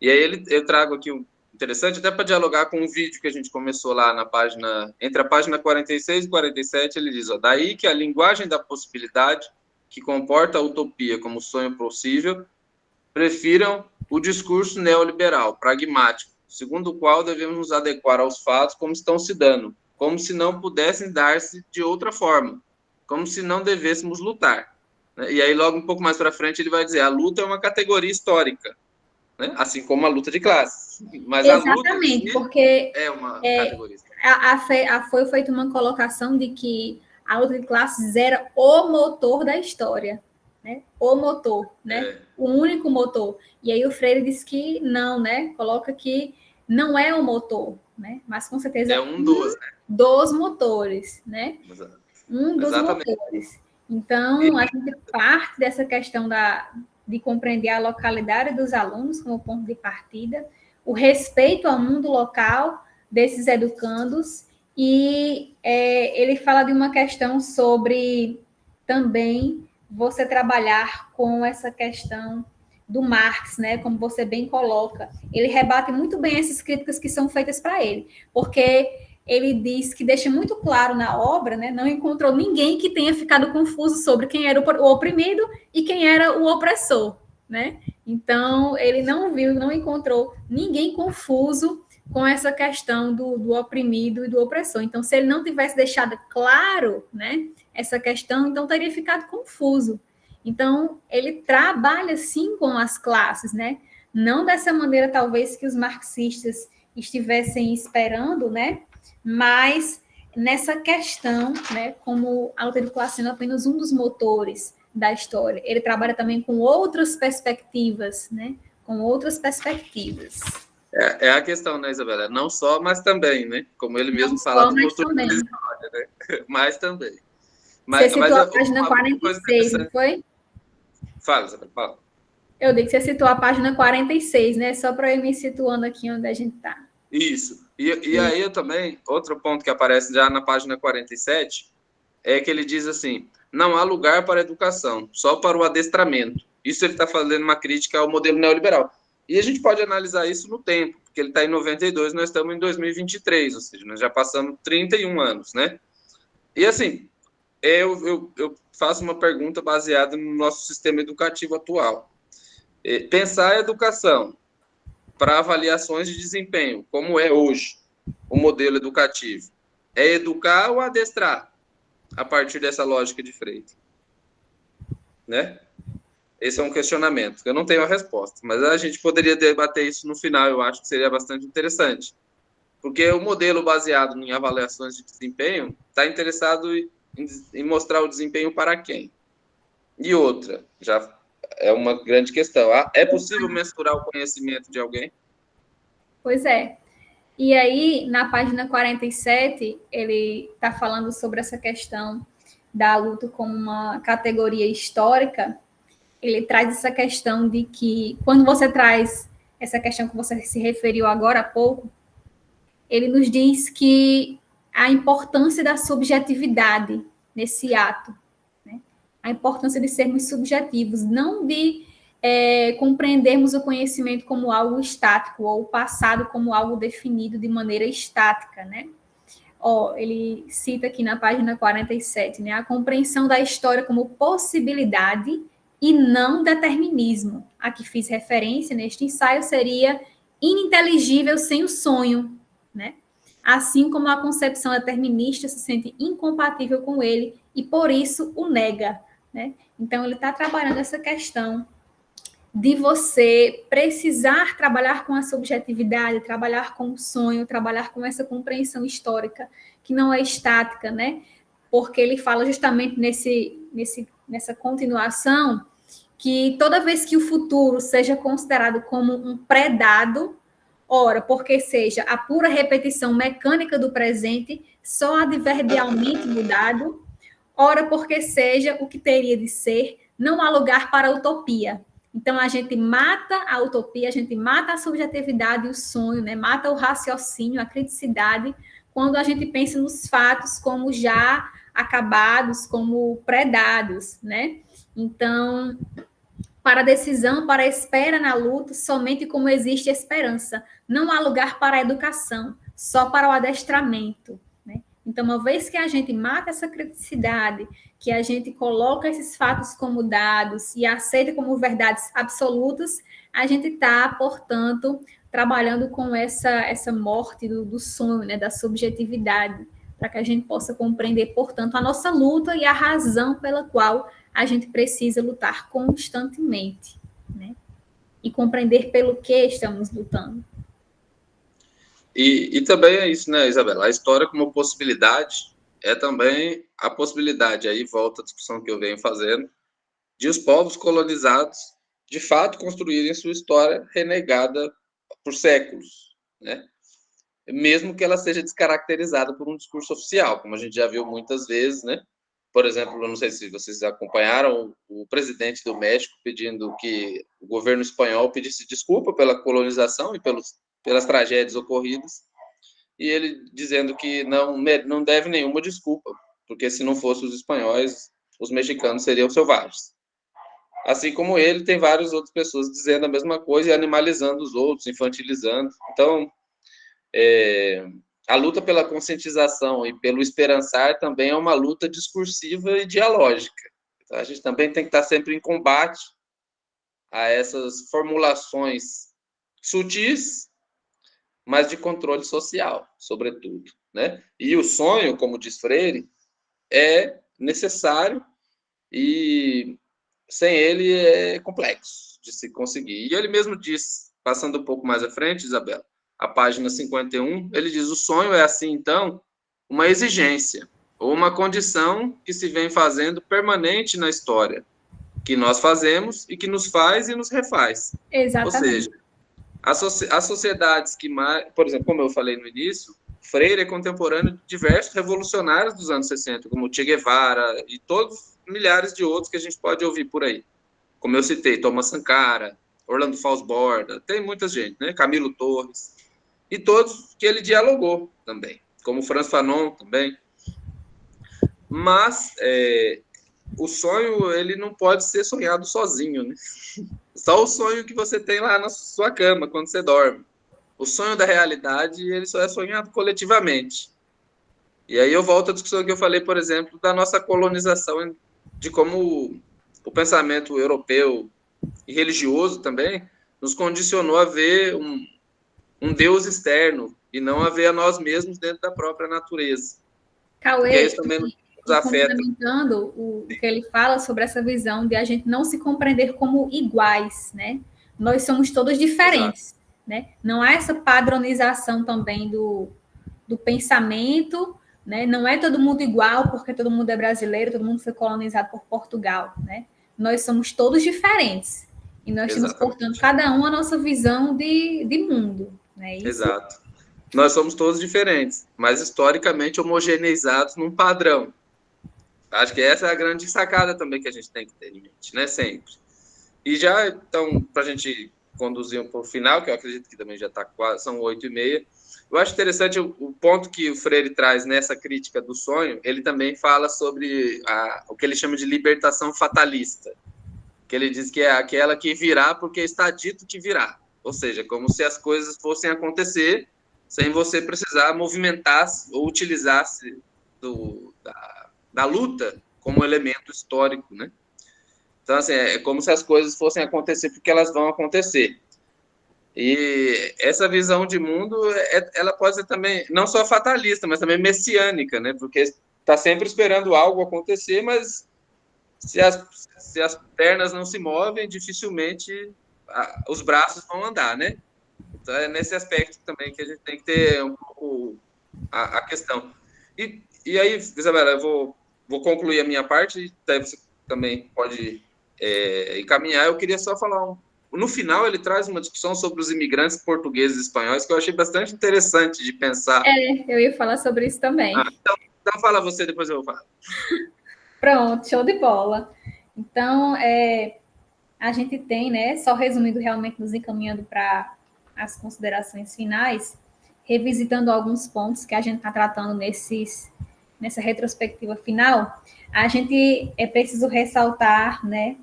E aí eu trago aqui um interessante, até para dialogar com um vídeo que a gente começou lá na página, entre a página 46 e 47, ele diz, daí que a linguagem da possibilidade, que comporta a utopia como sonho possível, prefiram o discurso neoliberal, pragmático, segundo o qual devemos nos adequar aos fatos como estão se dando, como se não pudessem dar-se de outra forma, como se não devêssemos lutar. E aí, logo um pouco mais para frente, ele vai dizer, a luta é uma categoria histórica, né? Assim como a luta de classes. Mas exatamente, a luta em si porque é uma categoria histórica. foi feita uma colocação de que a luta de classes era o motor da história, né? O motor, né? O único motor. E aí o Freire diz que não, né? Coloca que não é o motor, né? Mas com certeza é um dos, né? Dos motores, né? Um dos Exatamente. motores. Então, a gente parte dessa questão de compreender a localidade dos alunos como ponto de partida, o respeito ao mundo local desses educandos, e ele fala de uma questão sobre também você trabalhar com essa questão do Marx, né, como você bem coloca. Ele rebate muito bem essas críticas que são feitas para ele, porque ele diz que deixa muito claro na obra, né, não encontrou ninguém que tenha ficado confuso sobre quem era o oprimido e quem era o opressor, né? Então, ele não encontrou ninguém confuso com essa questão do oprimido e do opressor. Então, se ele não tivesse deixado claro, né, essa questão, então teria ficado confuso. Então, ele trabalha, sim, com as classes, né? Não dessa maneira, talvez, que os marxistas estivessem esperando, né? Mas nessa questão, né, como a luta de classe sendo apenas um dos motores da história. Ele trabalha também com outras perspectivas, né? Com outras perspectivas. É a questão, né, Isabela? Não só, mas também, né? Como ele mesmo fala do motor da história, né? Mas também. Você citou a página 46, não foi? Fala, Isabela, fala. Eu digo que você citou a página 46, né? Só para eu ir me situando aqui onde a gente está. Isso. E aí eu também, outro ponto que aparece já na página 47, é que ele diz assim, não há lugar para a educação, só para o adestramento. Isso ele está fazendo uma crítica ao modelo neoliberal. E a gente pode analisar isso no tempo, porque ele está em 92, nós estamos em 2023, ou seja, nós já passamos 31 anos, né? E assim, eu faço uma pergunta baseada no nosso sistema educativo atual. Pensar a educação para avaliações de desempenho, como é hoje o modelo educativo, é educar ou adestrar a partir dessa lógica de Freire? Né? Esse é um questionamento. Eu não tenho a resposta, mas a gente poderia debater isso no final, eu acho que seria bastante interessante. Porque o modelo baseado em avaliações de desempenho está interessado em mostrar o desempenho para quem? E outra, já é uma grande questão. É possível mensurar o conhecimento de alguém? Pois é. E aí, na página 47, ele está falando sobre essa questão da luta como uma categoria histórica. Ele traz essa questão de que, quando você traz essa questão que você se referiu agora há pouco, ele nos diz que a importância da subjetividade nesse ato, né? A importância de sermos subjetivos, não de compreendermos o conhecimento como algo estático ou o passado como algo definido de maneira estática, né? Ele cita aqui na página 47, né? A compreensão da história como possibilidade e não determinismo. A que fiz referência neste ensaio seria ininteligível sem o sonho, né? Assim como a concepção determinista se sente incompatível com ele e, por isso, o nega, né? Então, ele está trabalhando essa questão de você precisar trabalhar com a subjetividade, trabalhar com o sonho, trabalhar com essa compreensão histórica, que não é estática, né? Porque ele fala justamente nessa continuação que toda vez que o futuro seja considerado como um pré-dado, ora, porque seja a pura repetição mecânica do presente, só adverbialmente mudado, ora, porque seja o que teria de ser, não há lugar para a utopia. Então, a gente mata a utopia, a gente mata a subjetividade e o sonho, né? Mata o raciocínio, a criticidade, quando a gente pensa nos fatos como já acabados, como pré-dados, né? Então, para a decisão, para a espera na luta, somente como existe esperança. Não há lugar para a educação, só para o adestramento. Né? Então, uma vez que a gente mata essa criticidade, que a gente coloca esses fatos como dados e aceita como verdades absolutas, a gente está, portanto, trabalhando com essa morte do sonho, né, da subjetividade, para que a gente possa compreender, portanto, a nossa luta e a razão pela qual a gente precisa lutar constantemente, né? E compreender pelo que estamos lutando. E também é isso, né, Isabela? A história como possibilidade é também a possibilidade, aí volta a discussão que eu venho fazendo, de os povos colonizados, de fato, construírem sua história renegada por séculos, né? Mesmo que ela seja descaracterizada por um discurso oficial, como a gente já viu muitas vezes, né? Por exemplo, eu não sei se vocês acompanharam o presidente do México pedindo que o governo espanhol pedisse desculpa pela colonização e pelas tragédias ocorridas, e ele dizendo que não deve nenhuma desculpa, porque se não fossem os espanhóis, os mexicanos seriam selvagens. Assim como ele, tem várias outras pessoas dizendo a mesma coisa e animalizando os outros, infantilizando. Então, a luta pela conscientização e pelo esperançar também é uma luta discursiva e dialógica. Então, a gente também tem que estar sempre em combate a essas formulações sutis, mas de controle social, sobretudo, né? E o sonho, como diz Freire, é necessário e sem ele é complexo de se conseguir. E ele mesmo diz, passando um pouco mais à frente, Isabela, a página 51, ele diz: o sonho é, assim, então, uma exigência ou uma condição que se vem fazendo permanente na história, que nós fazemos e que nos faz e nos refaz. Exatamente. Ou seja, as sociedades que mais... Por exemplo, como eu falei no início, Freire é contemporâneo de diversos revolucionários dos anos 60, como Che Guevara e todos milhares de outros que a gente pode ouvir por aí. Como eu citei, Thomas Sankara, Orlando Fals Borda, tem muita gente, né? Camilo Torres, e todos que ele dialogou também, como Franz Fanon também. Mas o sonho, ele não pode ser sonhado sozinho, né? Só o sonho que você tem lá na sua cama, quando você dorme. O sonho da realidade, ele só é sonhado coletivamente. E aí eu volto à discussão que eu falei, por exemplo, da nossa colonização, de como o pensamento europeu e religioso também nos condicionou a ver um Deus externo e não a ver a nós mesmos dentro da própria natureza. Cauê, isso também nos afeta. Complementando o que ele fala sobre essa visão de a gente não se compreender como iguais, né? Nós somos todos diferentes, né? Não há essa padronização também do pensamento, né? Não é todo mundo igual porque todo mundo é brasileiro, todo mundo foi colonizado por Portugal, né? Nós somos todos diferentes e nós temos, portanto, cada um a nossa visão de mundo, né? Isso... Exato. Nós somos todos diferentes, mas historicamente homogeneizados num padrão. Acho que essa é a grande sacada também que a gente tem que ter em mente, né? Sempre. E já, então, para a gente conduzir para o final, que eu acredito que também já está quase, são 8h30, eu acho interessante o ponto que o Freire traz nessa crítica do sonho, ele também fala sobre o que ele chama de libertação fatalista, que ele diz que é aquela que virá porque está dito que virá, ou seja, como se as coisas fossem acontecer sem você precisar movimentar-se ou utilizar-se da luta como elemento histórico, né? Então, assim, é como se as coisas fossem acontecer porque elas vão acontecer. E essa visão de mundo, ela pode ser também, não só fatalista, mas também messiânica, né? Porque está sempre esperando algo acontecer, mas se as pernas não se movem, dificilmente os braços vão andar, né? Então, é nesse aspecto também que a gente tem que ter um pouco a questão. E aí, Isabela, eu vou concluir a minha parte, daí você também pode encaminhar. Eu queria só falar no final, ele traz uma discussão sobre os imigrantes portugueses e espanhóis que eu achei bastante interessante de pensar. Eu ia falar sobre isso também. Então fala você, depois eu falo. Pronto, show de bola. Então, a gente tem, né, só resumindo realmente, nos encaminhando para as considerações finais, revisitando alguns pontos que a gente está tratando nessa retrospectiva final, a gente é preciso ressaltar, né,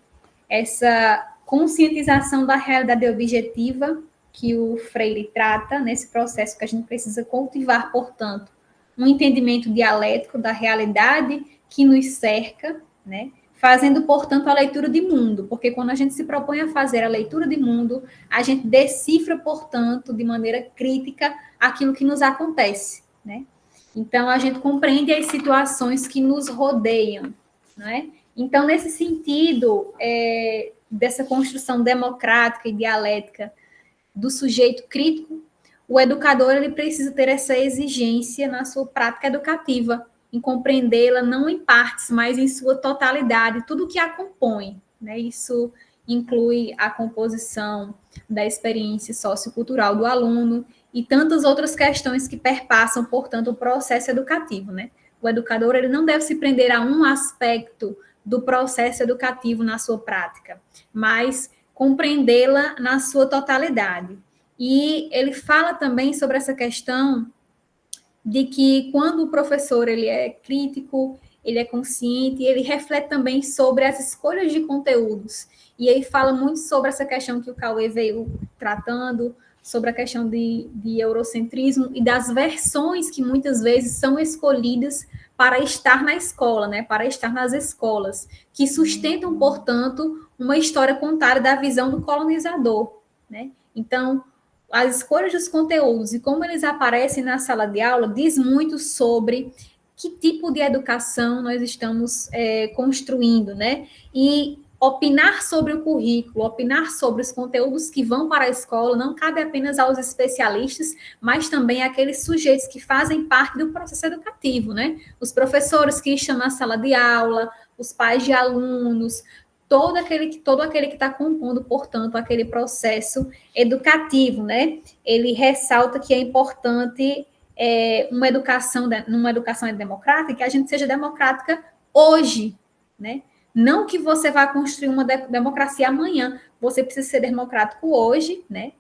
essa conscientização da realidade objetiva que o Freire trata nesse processo que a gente precisa cultivar, portanto, um entendimento dialético da realidade que nos cerca, né, fazendo, portanto, a leitura de mundo, porque quando a gente se propõe a fazer a leitura de mundo, a gente decifra, portanto, de maneira crítica aquilo que nos acontece, né? Então, a gente compreende as situações que nos rodeiam, não é? Então, nesse sentido, dessa construção democrática e dialética do sujeito crítico, o educador ele precisa ter essa exigência na sua prática educativa, em compreendê-la não em partes, mas em sua totalidade, tudo que a compõe, né? Isso inclui a composição da experiência sociocultural do aluno e tantas outras questões que perpassam, portanto, o processo educativo, né? O educador ele não deve se prender a um aspecto do processo educativo na sua prática, mas compreendê-la na sua totalidade. E ele fala também sobre essa questão de que quando o professor ele é crítico, ele é consciente, ele reflete também sobre as escolhas de conteúdos. E aí fala muito sobre essa questão que o Cauê veio tratando, sobre a questão de eurocentrismo e das versões que muitas vezes são escolhidas para estar na escola, né, para estar nas escolas, que sustentam, portanto, uma história contada da visão do colonizador, né? Então, as escolhas dos conteúdos e como eles aparecem na sala de aula diz muito sobre que tipo de educação nós estamos construindo, né? E opinar sobre o currículo, opinar sobre os conteúdos que vão para a escola não cabe apenas aos especialistas, mas também àqueles sujeitos que fazem parte do processo educativo, né? Os professores que estão na sala de aula, os pais de alunos, todo aquele que está compondo, portanto, aquele processo educativo, né? Ele ressalta que é importante numa educação democrática, que a gente seja democrática hoje, né? Não que você vá construir uma democracia amanhã, você precisa ser democrático hoje, né?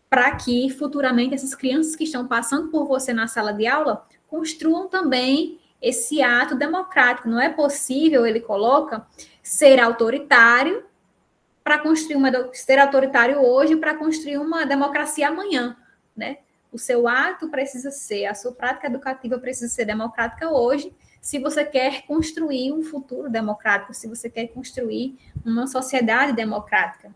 Para que futuramente essas crianças que estão passando por você na sala de aula construam também esse ato democrático. Não é possível, ele coloca, ser autoritário para construir ser autoritário hoje para construir uma democracia amanhã, né? O seu ato precisa ser, a sua prática educativa precisa ser democrática hoje, se você quer construir um futuro democrático, se você quer construir uma sociedade democrática.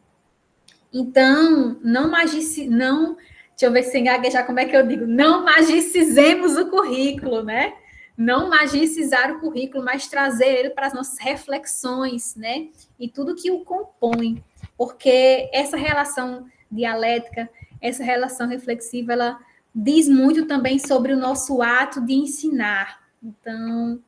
Então, deixa eu ver se engaguejar como é que eu digo, não magicizemos o currículo, né? Não magicizar o currículo, mas trazer ele para as nossas reflexões, né? E tudo que o compõe, porque essa relação dialética, essa relação reflexiva, ela diz muito também sobre o nosso ato de ensinar. Então,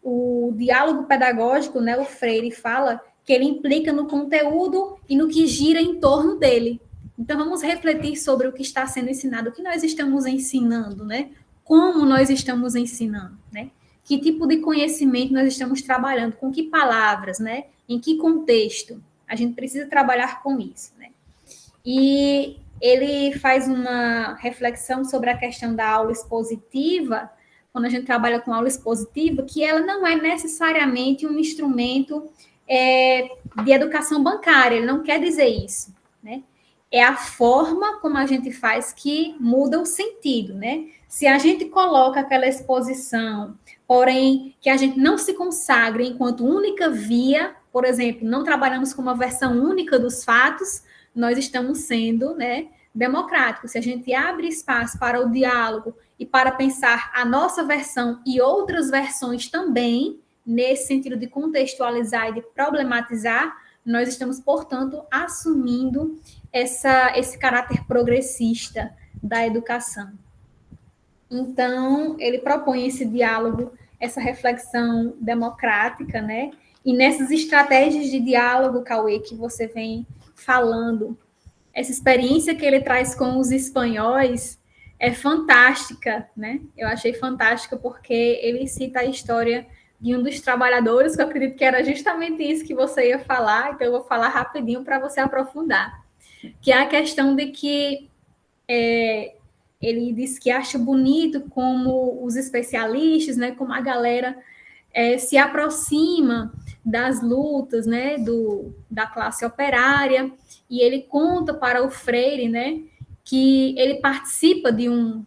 o diálogo pedagógico, né, o Freire fala que ele implica no conteúdo e no que gira em torno dele. Então, vamos refletir sobre o que está sendo ensinado, o que nós estamos ensinando, né? Como nós estamos ensinando, né? Que tipo de conhecimento nós estamos trabalhando, com que palavras, né? Em que contexto? A gente precisa trabalhar com isso, né? E ele faz uma reflexão sobre a questão da aula expositiva, quando a gente trabalha com aula expositiva, que ela não é necessariamente um instrumento de educação bancária, ele não quer dizer isso, né? É a forma como a gente faz que muda o sentido, né? Se a gente coloca aquela exposição, porém, que a gente não se consagre enquanto única via, por exemplo, não trabalhamos com uma versão única dos fatos, nós estamos sendo, né, democráticos. Se a gente abre espaço para o diálogo e para pensar a nossa versão e outras versões também, nesse sentido de contextualizar e de problematizar, nós estamos, portanto, assumindo esse caráter progressista da educação. Então, ele propõe esse diálogo, essa reflexão democrática, né? E nessas estratégias de diálogo, Cauê, que você vem falando, essa experiência que ele traz com os espanhóis é fantástica, né? Eu achei fantástica porque ele cita a história de um dos trabalhadores, que eu acredito que era justamente isso que você ia falar, então eu vou falar rapidinho para você aprofundar, que é a questão de que ele diz que acha bonito como os especialistas, né, como a galera se aproxima das lutas, né, da classe operária, e ele conta para o Freire, né, que ele participa de um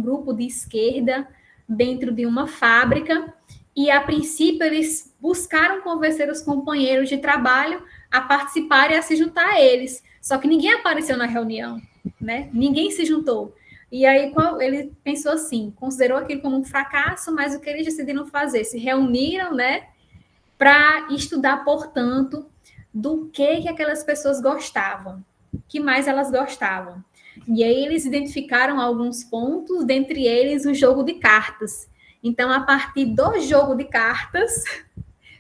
grupo de esquerda dentro de uma fábrica, e a princípio eles buscaram convencer os companheiros de trabalho a participar e a se juntar a eles, só que ninguém apareceu na reunião, né, ninguém se juntou. E aí ele pensou assim, considerou aquilo como um fracasso, mas o que eles decidiram fazer? Se reuniram, né, para estudar, portanto, do que aquelas pessoas gostavam, que mais elas gostavam. E aí eles identificaram alguns pontos, dentre eles o jogo de cartas. Então, a partir do jogo de cartas,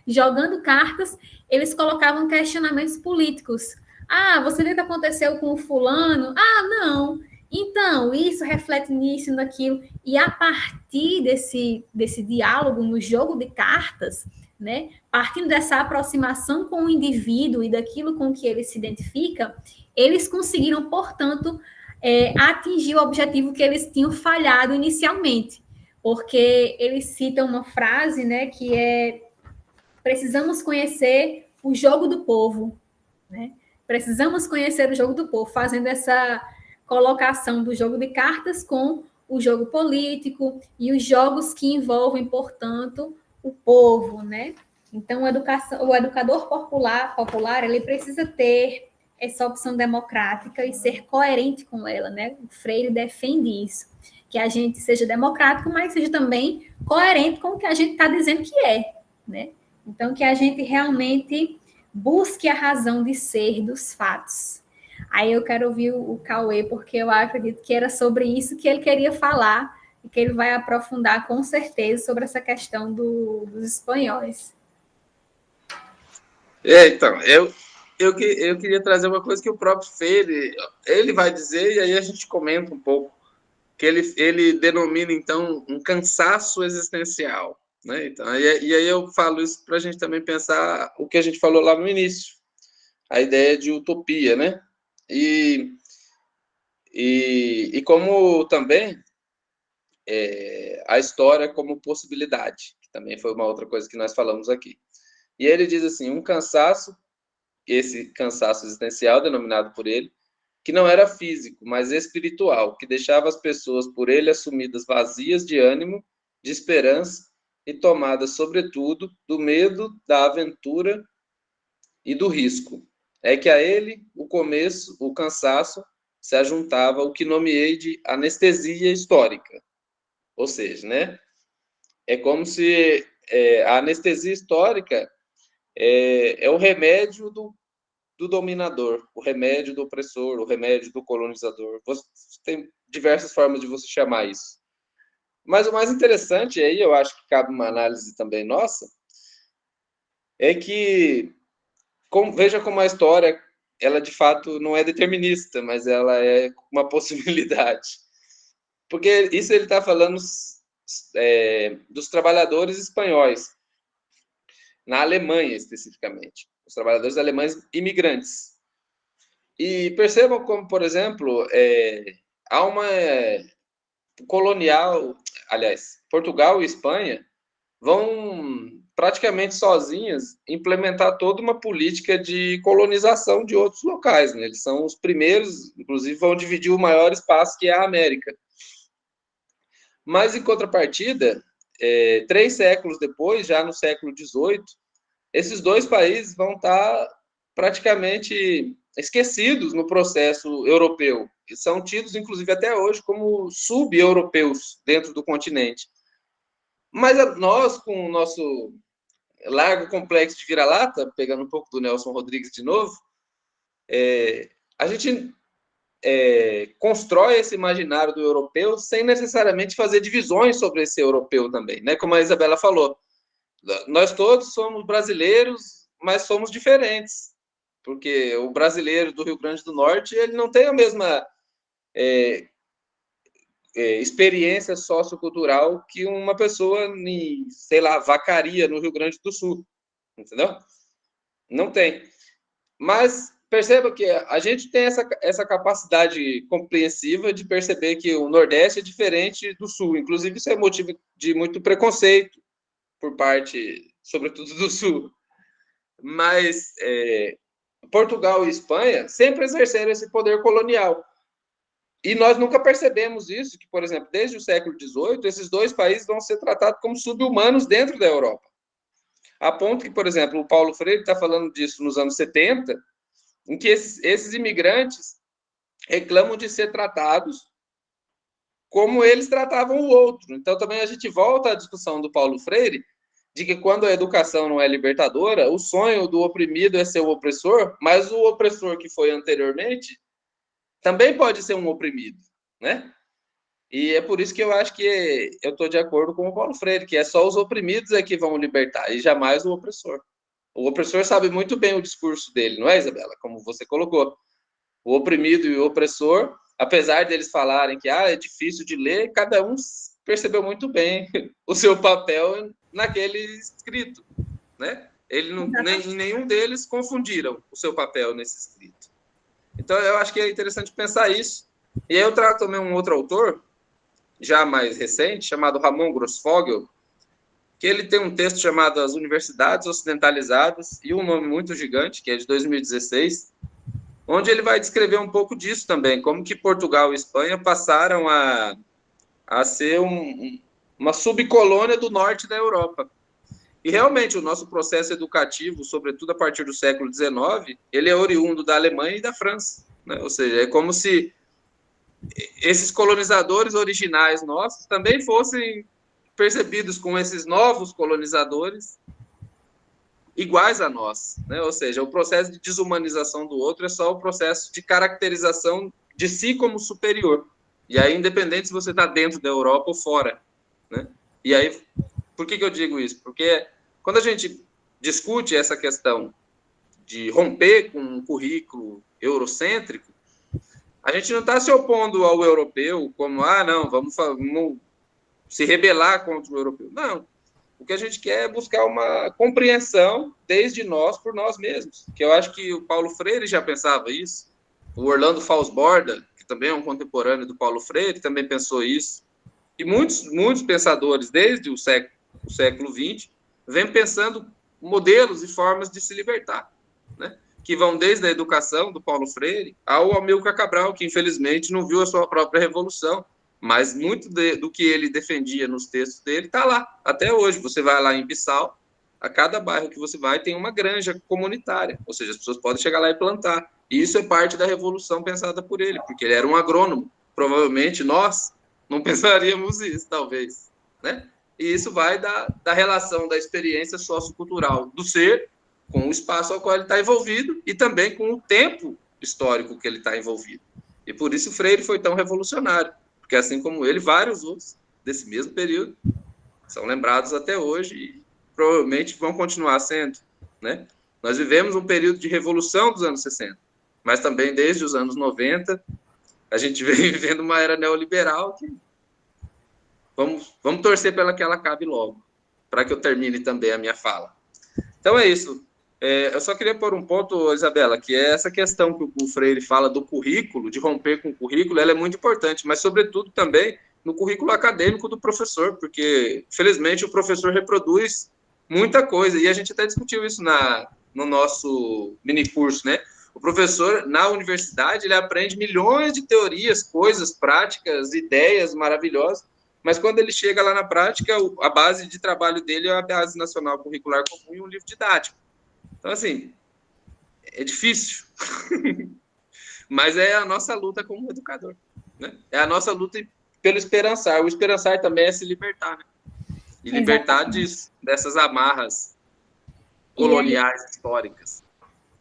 jogando cartas, eles colocavam questionamentos políticos. Ah, você vê o que aconteceu com o fulano? Ah, não. Então, isso reflete nisso, naquilo. E a partir desse diálogo no jogo de cartas, né, partindo dessa aproximação com o indivíduo e daquilo com que ele se identifica, eles conseguiram, portanto, atingir o objetivo que eles tinham falhado inicialmente. Porque eles citam uma frase, né, que é: precisamos conhecer o jogo do povo, né? Precisamos conhecer o jogo do povo, fazendo essa colocação do jogo de cartas com o jogo político e os jogos que envolvem, portanto, o povo, né? Então, o educador popular, ele precisa ter essa opção democrática e ser coerente com ela, né? O Freire defende isso, que a gente seja democrático, mas seja também coerente com o que a gente está dizendo que é, né? Então, que a gente realmente busque a razão de ser dos fatos. Aí eu quero ouvir o Cauê, porque eu acredito que era sobre isso que ele queria falar, e que ele vai aprofundar com certeza sobre essa questão dos espanhóis. Então, eu queria trazer uma coisa que o próprio Freire, ele vai dizer, e aí a gente comenta um pouco, que ele denomina, então, um cansaço existencial, né? Então, e aí eu falo isso para a gente também pensar o que a gente falou lá no início, a ideia de utopia, né? E como também a história como possibilidade, que também foi uma outra coisa que nós falamos aqui. E ele diz assim, um cansaço, esse cansaço existencial, denominado por ele, que não era físico, mas espiritual, que deixava as pessoas por ele assumidas vazias de ânimo, de esperança e tomadas, sobretudo, do medo, da aventura e do risco. É que a ele, o cansaço, se ajuntava o que nomeei de anestesia histórica. Ou seja, né, é como se a anestesia histórica é o remédio do dominador, o remédio do opressor, o remédio do colonizador. Tem diversas formas de você chamar isso. Mas o mais interessante, aí eu acho que cabe uma análise também nossa, é que veja como a história, ela de fato não é determinista, mas ela é uma possibilidade. Porque isso ele está falando dos trabalhadores espanhóis, na Alemanha especificamente, os trabalhadores alemães imigrantes. E percebam como, por exemplo, há uma colonial, aliás, Portugal e Espanha vão praticamente sozinhas implementar toda uma política de colonização de outros locais, né? Eles são os primeiros, inclusive vão dividir o maior espaço, que é a América. Mas, em contrapartida, 3 séculos depois, já no século XVIII, esses 2 países vão estar praticamente esquecidos no processo europeu. E são tidos, inclusive, até hoje como sub-europeus dentro do continente. Mas nós, com larga o complexo de vira-lata, pegando um pouco do Nelson Rodrigues de novo, a gente constrói esse imaginário do europeu sem necessariamente fazer divisões sobre esse europeu também, né? Como a Isabela falou, nós todos somos brasileiros, mas somos diferentes, porque o brasileiro do Rio Grande do Norte, ele não tem a mesma experiência sociocultural que uma pessoa em, sei lá, Vacaria, no Rio Grande do Sul, entendeu? Não tem. Mas perceba que a gente tem essa capacidade compreensiva de perceber que o Nordeste é diferente do Sul. Inclusive, isso é motivo de muito preconceito por parte, sobretudo, do Sul. Mas Portugal e Espanha sempre exerceram esse poder colonial. E nós nunca percebemos isso, que, por exemplo, desde o século XVIII, esses dois países vão ser tratados como sub-humanos dentro da Europa. A ponto que, por exemplo, o Paulo Freire está falando disso nos anos 70, em que esses imigrantes reclamam de ser tratados como eles tratavam o outro. Então, também a gente volta à discussão do Paulo Freire, de que quando a educação não é libertadora, o sonho do oprimido é ser o opressor, mas o opressor que foi anteriormente também pode ser um oprimido, né? E é por isso que eu acho que eu estou de acordo com o Paulo Freire, que é só os oprimidos é que vão libertar, e jamais o opressor. O opressor sabe muito bem o discurso dele, não é, Isabela? Como você colocou. O oprimido e o opressor, apesar deles falarem que é difícil de ler, cada um percebeu muito bem o seu papel naquele escrito, né? Nenhum deles confundiram o seu papel nesse escrito. Então, eu acho que é interessante pensar isso. E aí eu trago também um outro autor, já mais recente, chamado Ramon Grossfogel, que ele tem um texto chamado As Universidades Ocidentalizadas, e um nome muito gigante, que é de 2016, onde ele vai descrever um pouco disso também, como que Portugal e Espanha passaram a ser uma subcolônia do norte da Europa. E realmente o nosso processo educativo, sobretudo a partir do século XIX, ele é oriundo da Alemanha e da França, né? Ou seja, é como se esses colonizadores originais nossos também fossem percebidos com esses novos colonizadores iguais a nós, né? Ou seja, o processo de desumanização do outro é só o processo de caracterização de si como superior. E aí, independente se você está dentro da Europa ou fora, né? E aí, por que eu digo isso? Porque quando a gente discute essa questão de romper com um currículo eurocêntrico, a gente não está se opondo ao europeu como, não, vamos se rebelar contra o europeu. Não. O que a gente quer é buscar uma compreensão desde nós por nós mesmos. Que eu acho que o Paulo Freire já pensava isso. O Orlando Falsborda, que também é um contemporâneo do Paulo Freire, também pensou isso. E muitos pensadores, desde o século XX, vêm pensando modelos e formas de se libertar, né? Que vão desde a educação do Paulo Freire ao Amílcar Cabral, que infelizmente não viu a sua própria revolução, mas muito do que ele defendia nos textos dele está lá, até hoje. Você vai lá em Bissau, a cada bairro que você vai tem uma granja comunitária, ou seja, as pessoas podem chegar lá e plantar. E isso é parte da revolução pensada por ele, porque ele era um agrônomo. Provavelmente nós não pensaríamos isso, talvez, né? E isso vai da relação da experiência sociocultural do ser com o espaço ao qual ele está envolvido e também com o tempo histórico que ele está envolvido. E por isso Freire foi tão revolucionário, porque assim como ele, vários outros desse mesmo período são lembrados até hoje e provavelmente vão continuar sendo, né? Nós vivemos um período de revolução dos anos 60, mas também desde os anos 90 a gente vem vivendo uma era neoliberal que vamos torcer pela que ela acabe logo, para que eu termine também a minha fala. Então é isso. Eu só queria pôr um ponto, Isabela, que é essa questão que o Freire fala do currículo, de romper com o currículo, ela é muito importante, mas sobretudo também no currículo acadêmico do professor, porque, felizmente, o professor reproduz muita coisa, e a gente até discutiu isso no nosso minicurso, né? O professor, na universidade, ele aprende milhões de teorias, coisas, práticas, ideias maravilhosas, mas quando ele chega lá na prática, a base de trabalho dele é a Base Nacional Curricular Comum e um livro didático. Então, assim, é difícil, mas é a nossa luta como educador, né? É a nossa luta pelo esperançar. O esperançar também é se libertar, né? E libertar dessas amarras coloniais históricas.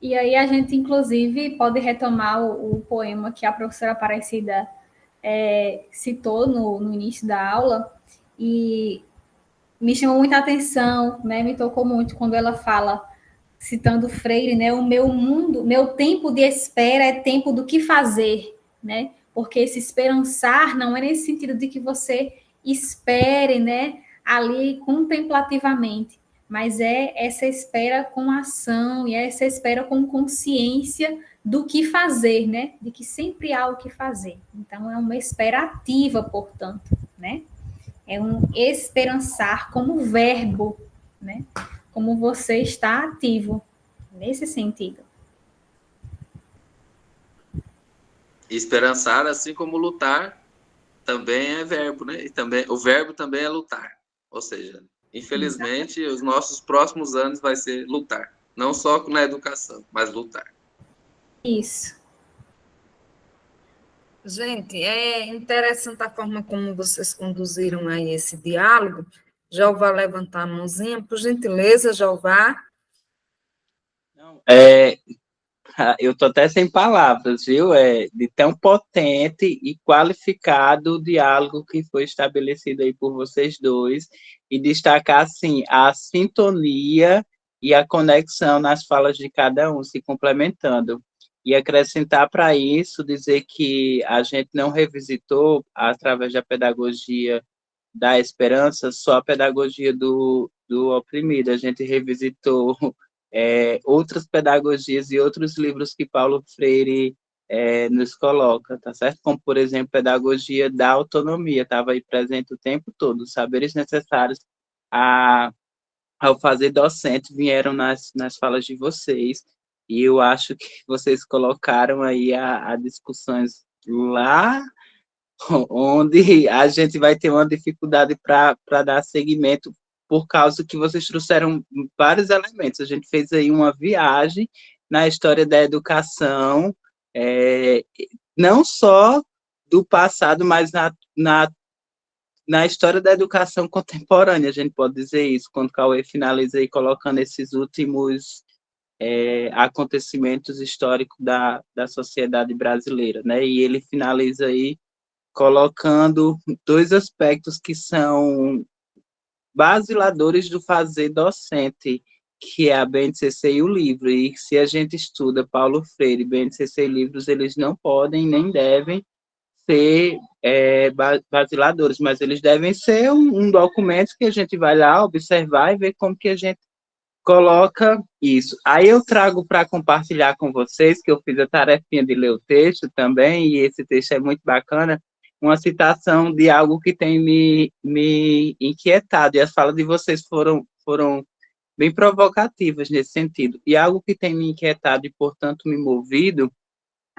E aí a gente, inclusive, pode retomar o poema que a professora Aparecida citou no início da aula, e me chamou muita atenção, né? Me tocou muito quando ela fala, citando Freire, né? O meu mundo, meu tempo de espera é tempo do que fazer, né? Porque esse esperançar não é nesse sentido de que você espere, né? Ali contemplativamente, mas é essa espera com ação e é essa espera com consciência do que fazer, né? De que sempre há o que fazer. Então, é uma espera ativa, portanto, né? É um esperançar como verbo, né? Como você está ativo, nesse sentido. Esperançar, assim como lutar, também é verbo, né? E também, o verbo também é lutar. Ou seja, infelizmente, os nossos próximos anos vai ser lutar. Não só na educação, mas lutar. Isso. Gente, é interessante a forma como vocês conduziram aí esse diálogo. Jeová levantar a mãozinha, por gentileza, Jeová. Eu estou até sem palavras, viu? De tão potente e qualificado o diálogo que foi estabelecido aí por vocês dois, e destacar, assim, a sintonia e a conexão nas falas de cada um, se complementando. E acrescentar para isso, dizer que a gente não revisitou, através da pedagogia da esperança, só a pedagogia do oprimido, a gente revisitou outras pedagogias e outros livros que Paulo Freire nos coloca, tá certo? Como, por exemplo, pedagogia da autonomia, estava aí presente o tempo todo, os saberes necessários ao fazer docente vieram nas falas de vocês, e eu acho que vocês colocaram aí a discussões lá onde a gente vai ter uma dificuldade para dar seguimento, por causa que vocês trouxeram vários elementos. A gente fez aí uma viagem na história da educação, não só do passado, mas na história da educação contemporânea, a gente pode dizer isso, quando o Cauê finaliza aí colocando esses últimos acontecimentos históricos da sociedade brasileira, né? E ele finaliza aí colocando dois aspectos que são basiladores do fazer docente, que é a BNCC e o livro. E se a gente estuda Paulo Freire, BNCC e livros, eles não podem nem devem ser basiladores, mas eles devem ser um documento que a gente vai lá observar e ver como que a gente coloca isso. Aí eu trago para compartilhar com vocês, que eu fiz a tarefinha de ler o texto também, e esse texto é muito bacana, uma citação de algo que tem me inquietado, e as falas de vocês foram bem provocativas nesse sentido. E algo que tem me inquietado e, portanto, me movido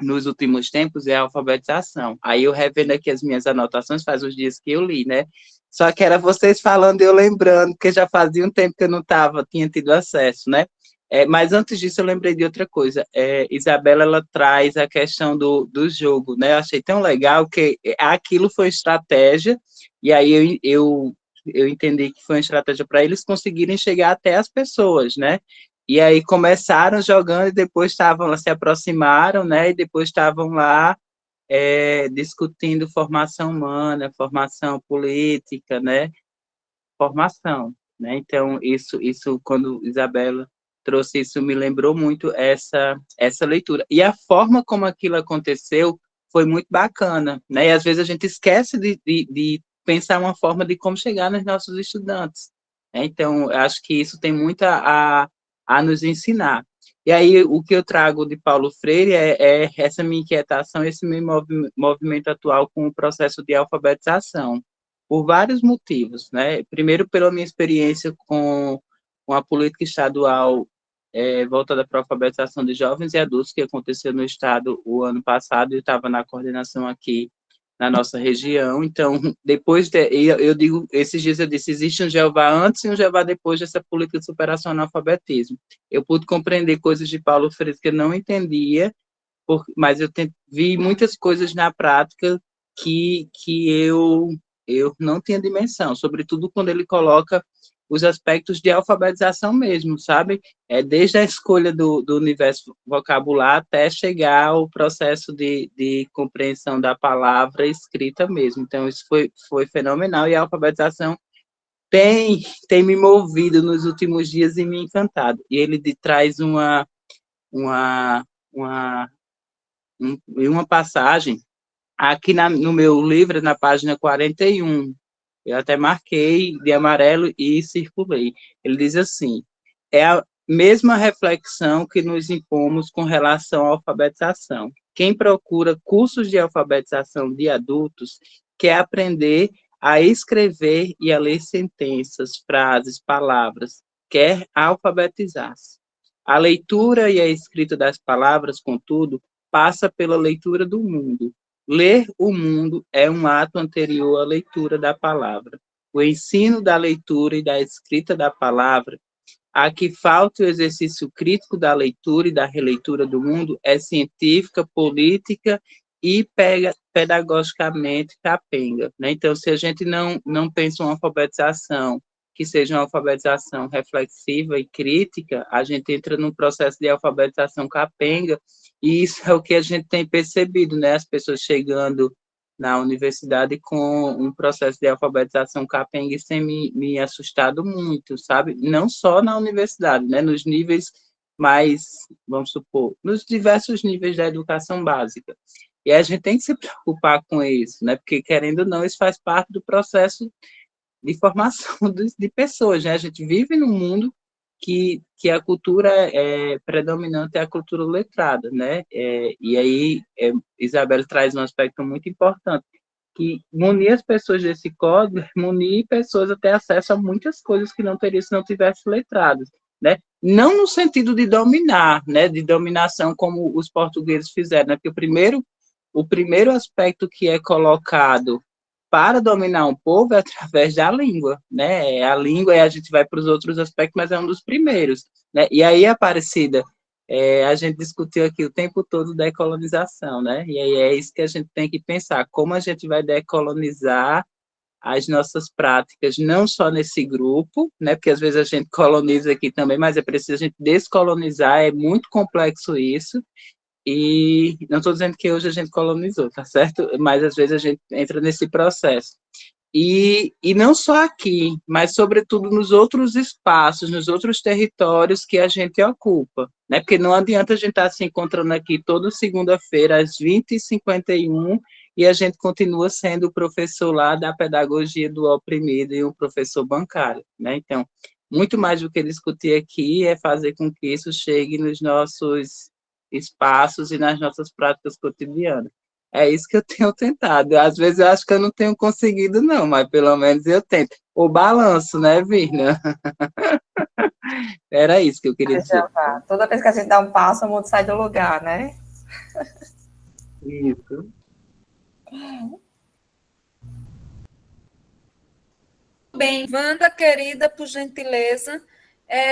nos últimos tempos é a alfabetização. Aí eu revendo aqui as minhas anotações, faz uns dias que eu li, né? Só que era vocês falando e eu lembrando, porque já fazia um tempo que eu não tinha tido acesso, né? Mas antes disso eu lembrei de outra coisa. Isabela, ela traz a questão do jogo, né? Eu achei tão legal que aquilo foi estratégia, e aí eu entendi que foi uma estratégia para eles conseguirem chegar até as pessoas, né? E aí começaram jogando e depois se aproximaram, né? E depois estavam lá discutindo formação humana, formação política, né? Formação, né? Então, isso quando Isabela trouxe isso, me lembrou muito essa leitura. E a forma como aquilo aconteceu foi muito bacana, né? E às vezes a gente esquece de pensar uma forma de como chegar nos nossos estudantes, né? Então, acho que isso tem muito a nos ensinar. E aí, o que eu trago de Paulo Freire é essa minha inquietação, esse meu movimento atual com o processo de alfabetização, por vários motivos, né? Primeiro, pela minha experiência com a política estadual voltada para a alfabetização de jovens e adultos, que aconteceu no estado o ano passado, eu estava na coordenação aqui na nossa região. Então, eu digo, esses dias eu disse, existe um Jeová antes e um Jeová depois dessa política de superação do analfabetismo. Eu pude compreender coisas de Paulo Freire que eu não entendia, mas eu vi muitas coisas na prática que eu não tinha dimensão, sobretudo quando ele coloca os aspectos de alfabetização mesmo, sabe? Desde a escolha do universo vocabular até chegar ao processo de compreensão da palavra escrita mesmo. Então, isso foi fenomenal, e a alfabetização tem me movido nos últimos dias e me encantado. E ele traz uma passagem aqui no meu livro, na página 41. Eu até marquei de amarelo e circulei. Ele diz assim: é a mesma reflexão que nos impomos com relação à alfabetização. Quem procura cursos de alfabetização de adultos quer aprender a escrever e a ler sentenças, frases, palavras, quer alfabetizar-se. A leitura e a escrita das palavras, contudo, passa pela leitura do mundo. Ler o mundo é um ato anterior à leitura da palavra. O ensino da leitura e da escrita da palavra, a que falta o exercício crítico da leitura e da releitura do mundo, é científica, política e pedagogicamente capenga, né? Então, se a gente não pensa uma alfabetização que seja uma alfabetização reflexiva e crítica, a gente entra num processo de alfabetização capenga, e isso é o que a gente tem percebido, né? As pessoas chegando na universidade com um processo de alfabetização capenga, e tem me assustado muito, sabe? Não só na universidade, né? Nos níveis mais, vamos supor, nos diversos níveis da educação básica. E a gente tem que se preocupar com isso, né? Porque, querendo ou não, isso faz parte do processo de formação de pessoas, né? A gente vive num mundo que a cultura predominante é a cultura letrada, né? E aí, Isabel traz um aspecto muito importante, que munir as pessoas desse código, munir pessoas a ter acesso a muitas coisas que não teria se não tivesse letrados, né? Não no sentido de dominar, né? De dominação, como os portugueses fizeram, né? Porque o primeiro aspecto que é colocado para dominar um povo é através da língua, né? A língua, a gente vai para os outros aspectos, mas é um dos primeiros, né? E aí, Aparecida, a gente discutiu aqui o tempo todo decolonização, né? E aí é isso que a gente tem que pensar, como a gente vai decolonizar as nossas práticas, não só nesse grupo, né? Porque às vezes a gente coloniza aqui também, mas é preciso a gente descolonizar, é muito complexo isso. E não estou dizendo que hoje a gente colonizou, tá certo? Mas às vezes a gente entra nesse processo. E não só aqui, mas sobretudo nos outros espaços, nos outros territórios que a gente ocupa, né? Porque não adianta a gente estar se encontrando aqui toda segunda-feira às 20h51 e a gente continua sendo o professor lá da pedagogia do oprimido e um professor bancário, né? Então, muito mais do que discutir aqui é fazer com que isso chegue nos nossos espaços e nas nossas práticas cotidianas. É isso que eu tenho tentado. Às vezes eu acho que eu não tenho conseguido, não, mas pelo menos eu tento. O balanço, né, Virna? Era isso que eu queria dizer. Toda vez que a gente dá um passo, o mundo sai do lugar, né? Isso. Bem, Wanda, querida, por gentileza.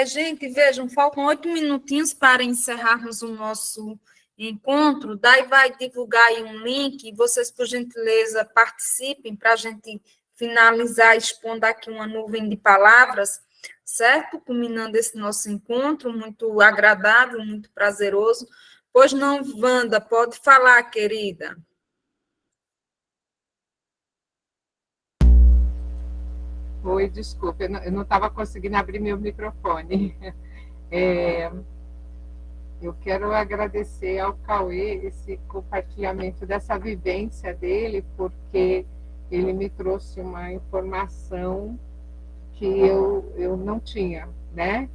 Gente, vejam, faltam 8 minutinhos para encerrarmos o nosso encontro. Daí vai divulgar aí um link, e vocês, por gentileza, participem para a gente finalizar expondo aqui uma nuvem de palavras, certo? Culminando esse nosso encontro, muito agradável, muito prazeroso. Pois não, Wanda, pode falar, querida. Oi, desculpa, eu não estava conseguindo abrir meu microfone. Eu quero agradecer ao Cauê esse compartilhamento dessa vivência dele, porque ele me trouxe uma informação que eu não tinha, né?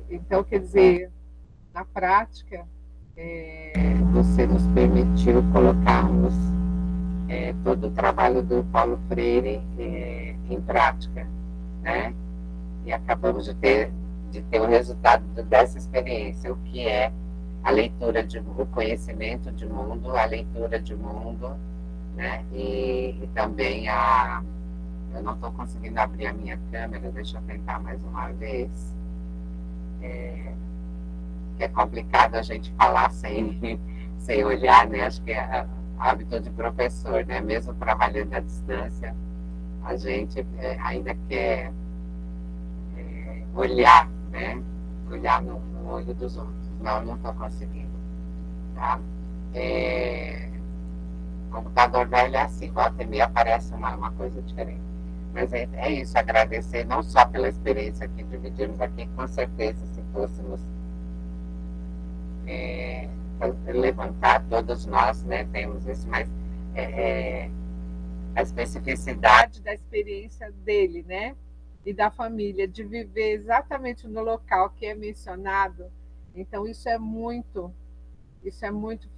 Então, quer dizer, na prática, você nos permitiu colocarmos todo o trabalho do Paulo Freire em prática, né? E acabamos de ter o resultado dessa experiência, o que é a leitura o conhecimento de mundo, a leitura de mundo, né? E também eu não estou conseguindo abrir a minha câmera, deixa eu tentar mais uma vez. É complicado a gente falar sem olhar, né? Acho que é hábito de professor, né? Mesmo trabalhando à distância, a gente ainda quer olhar, né? Olhar no olho dos outros. Não estou conseguindo. Tá? Computador velho é assim, volta e meia aparece uma coisa diferente. Mas é isso, agradecer não só pela experiência que dividimos aqui, com certeza, se fôssemos levantar, todos nós, né, temos isso, mas a especificidade da experiência dele, né, e da família, de viver exatamente no local que é mencionado, então isso é muito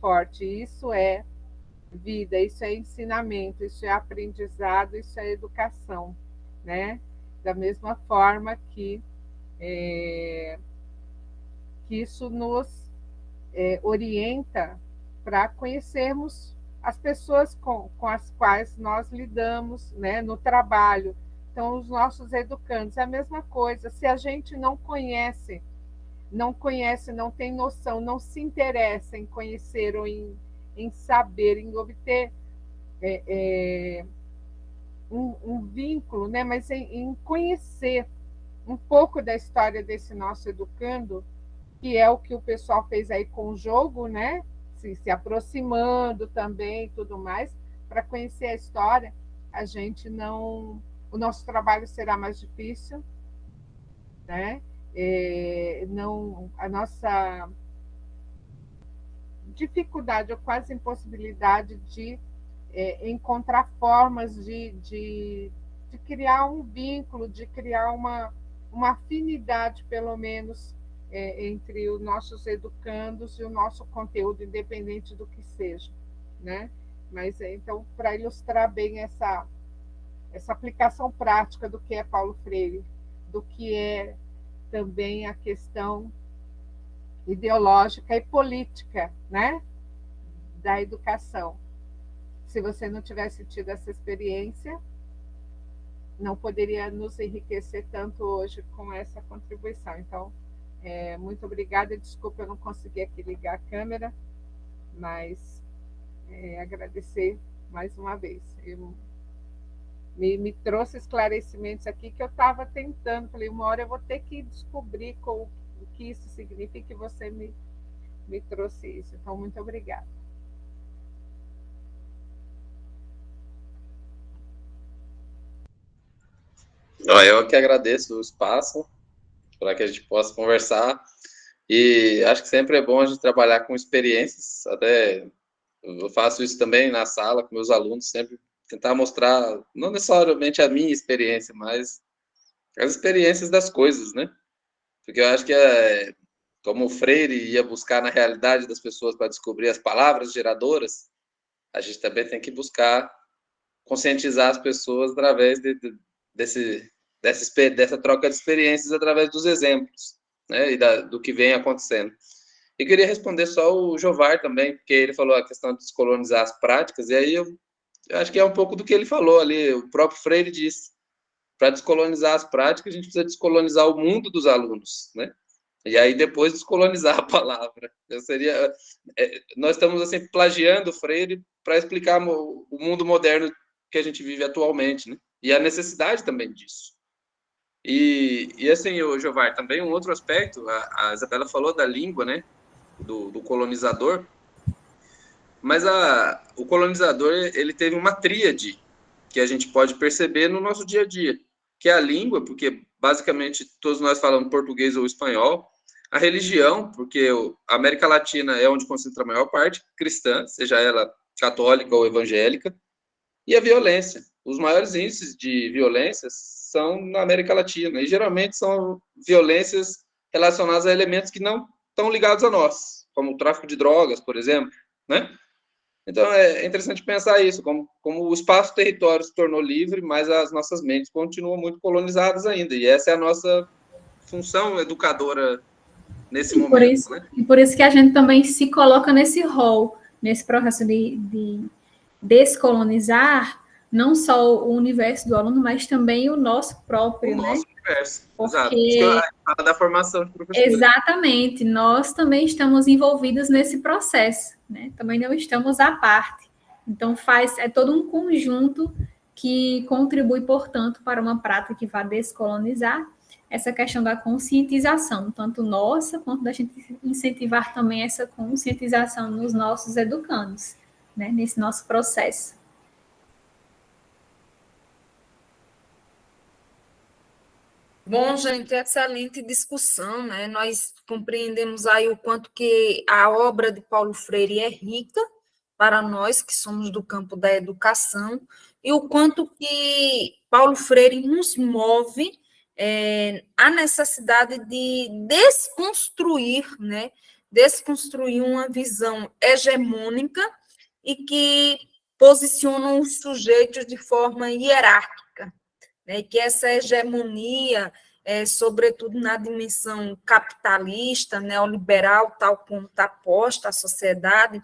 forte, isso é vida, isso é ensinamento, isso é aprendizado, isso é educação, né? Da mesma forma que isso nos orienta para conhecermos as pessoas com as quais nós lidamos, né, no trabalho. Então, os nossos educandos, é a mesma coisa. Se a gente não conhece, não tem noção, não se interessa em conhecer ou em saber, em obter um vínculo, né? Mas em conhecer um pouco da história desse nosso educando, que é o que o pessoal fez aí com o jogo, né? Se aproximando também e tudo mais, para conhecer a história, o nosso trabalho será mais difícil, né? A nossa dificuldade ou quase impossibilidade de encontrar formas de criar um vínculo, de criar uma afinidade, pelo menos, entre os nossos educandos e o nosso conteúdo, independente do que seja, né? Mas, então, para ilustrar bem essa aplicação prática do que é Paulo Freire, do que é também a questão ideológica e política, né, da educação. Se você não tivesse tido essa experiência, não poderia nos enriquecer tanto hoje com essa contribuição. Então, muito obrigada. Desculpa, eu não consegui aqui ligar a câmera, mas agradecer mais uma vez. Me trouxe esclarecimentos aqui que eu estava tentando. Falei, uma hora eu vou ter que descobrir o que isso significa, e você me trouxe isso. Então, muito obrigada. Eu que agradeço o espaço para que a gente possa conversar, e acho que sempre é bom a gente trabalhar com experiências, até eu faço isso também na sala com meus alunos, sempre tentar mostrar, não necessariamente a minha experiência, mas as experiências das coisas, né? Porque eu acho que como o Freire ia buscar na realidade das pessoas para descobrir as palavras geradoras, a gente também tem que buscar conscientizar as pessoas através dessa troca de experiências, através dos exemplos, né, e do que vem acontecendo. E queria responder só o Jovar também, porque ele falou a questão de descolonizar as práticas, e aí eu acho que é um pouco do que ele falou ali, o próprio Freire disse, para descolonizar as práticas, a gente precisa descolonizar o mundo dos alunos, né? E aí depois descolonizar a palavra. Nós estamos assim plagiando o Freire para explicar o mundo moderno que a gente vive atualmente, né? E a necessidade também disso. E assim, o Jovar, também um outro aspecto, a Isabela falou da língua, né? Do colonizador, mas o colonizador, ele teve uma tríade que a gente pode perceber no nosso dia a dia, que é a língua, porque basicamente todos nós falamos português ou espanhol, a religião, porque a América Latina é onde concentra a maior parte cristã, seja ela católica ou evangélica, e a violência. Os maiores índices de violência são na América Latina, e geralmente são violências relacionadas a elementos que não estão ligados a nós, como o tráfico de drogas, por exemplo, né? Então, é interessante pensar isso, como o espaço-território se tornou livre, mas as nossas mentes continuam muito colonizadas ainda, e essa é a nossa função educadora nesse momento. E por isso que a gente também se coloca nesse rol, nesse processo de descolonizar, não só o universo do aluno, mas também o nosso próprio, o nosso universo, porque... exato. Fala da formação de professores. Exatamente, nós também estamos envolvidos nesse processo, né? Também não estamos à parte. Então, é todo um conjunto que contribui, portanto, para uma prática que vai descolonizar, essa questão da conscientização, tanto nossa, quanto da gente incentivar também essa conscientização nos nossos educandos, né, nesse nosso processo. Bom, gente, excelente discussão, né? Nós compreendemos aí o quanto que a obra de Paulo Freire é rica para nós que somos do campo da educação e o quanto que Paulo Freire nos move a necessidade de desconstruir, né? Desconstruir uma visão hegemônica e que posiciona os sujeitos de forma hierárquica, né? E que essa hegemonia, sobretudo na dimensão capitalista, neoliberal, tal como está posta a sociedade,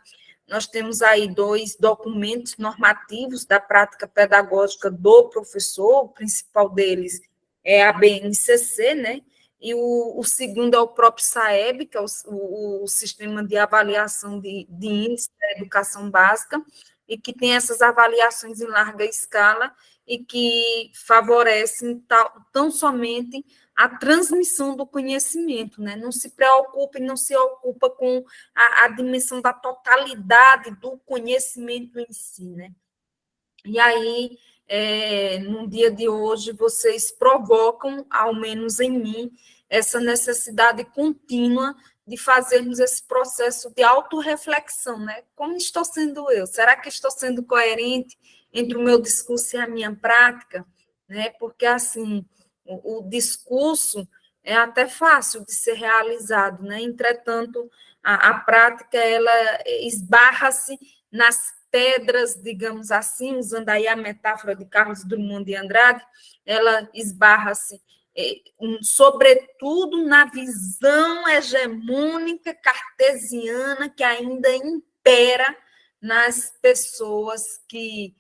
nós temos aí 2 documentos normativos da prática pedagógica do professor, o principal deles é a BNCC, né? E o segundo é o próprio SAEB, que é o Sistema de Avaliação de Índice da Educação Básica, e que tem essas avaliações em larga escala e que favorecem tão somente a transmissão do conhecimento, né? Não se preocupa e não se ocupa com a dimensão da totalidade do conhecimento em si, né? E aí, no dia de hoje, vocês provocam, ao menos em mim, essa necessidade contínua de fazermos esse processo de autorreflexão, né? Como estou sendo eu? Será que estou sendo coerente entre o meu discurso e a minha prática? Né? Porque, assim, o discurso é até fácil de ser realizado, né? Entretanto, a prática, ela esbarra-se nas pedras, digamos assim, usando aí a metáfora de Carlos Drummond de Andrade, ela esbarra-se sobretudo na visão hegemônica cartesiana que ainda impera nas pessoas que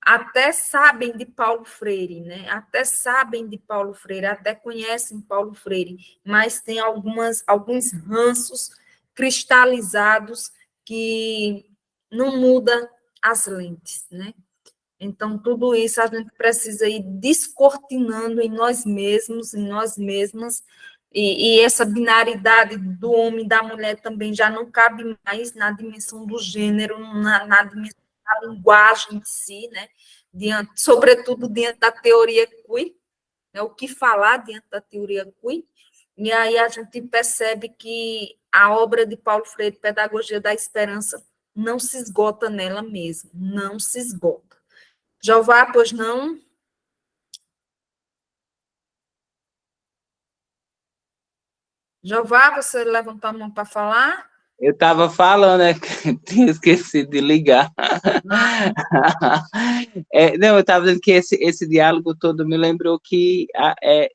até sabem de Paulo Freire, né? Até sabem de Paulo Freire, até conhecem Paulo Freire, mas tem alguns ranços cristalizados que não muda as lentes, né? Então, tudo isso a gente precisa ir descortinando em nós mesmos, em nós mesmas, e essa binaridade do homem e da mulher também já não cabe mais na dimensão do gênero, na dimensão da linguagem em si, né? Sobretudo diante da teoria queer, né? O que falar diante da teoria queer, e aí a gente percebe que a obra de Paulo Freire, Pedagogia da Esperança, não se esgota nela mesma, não se esgota. Jeová, pois não? Jeová, você levantou a mão para falar? Eu estava falando, tinha esquecido de ligar. Não, eu estava dizendo que esse diálogo todo me lembrou que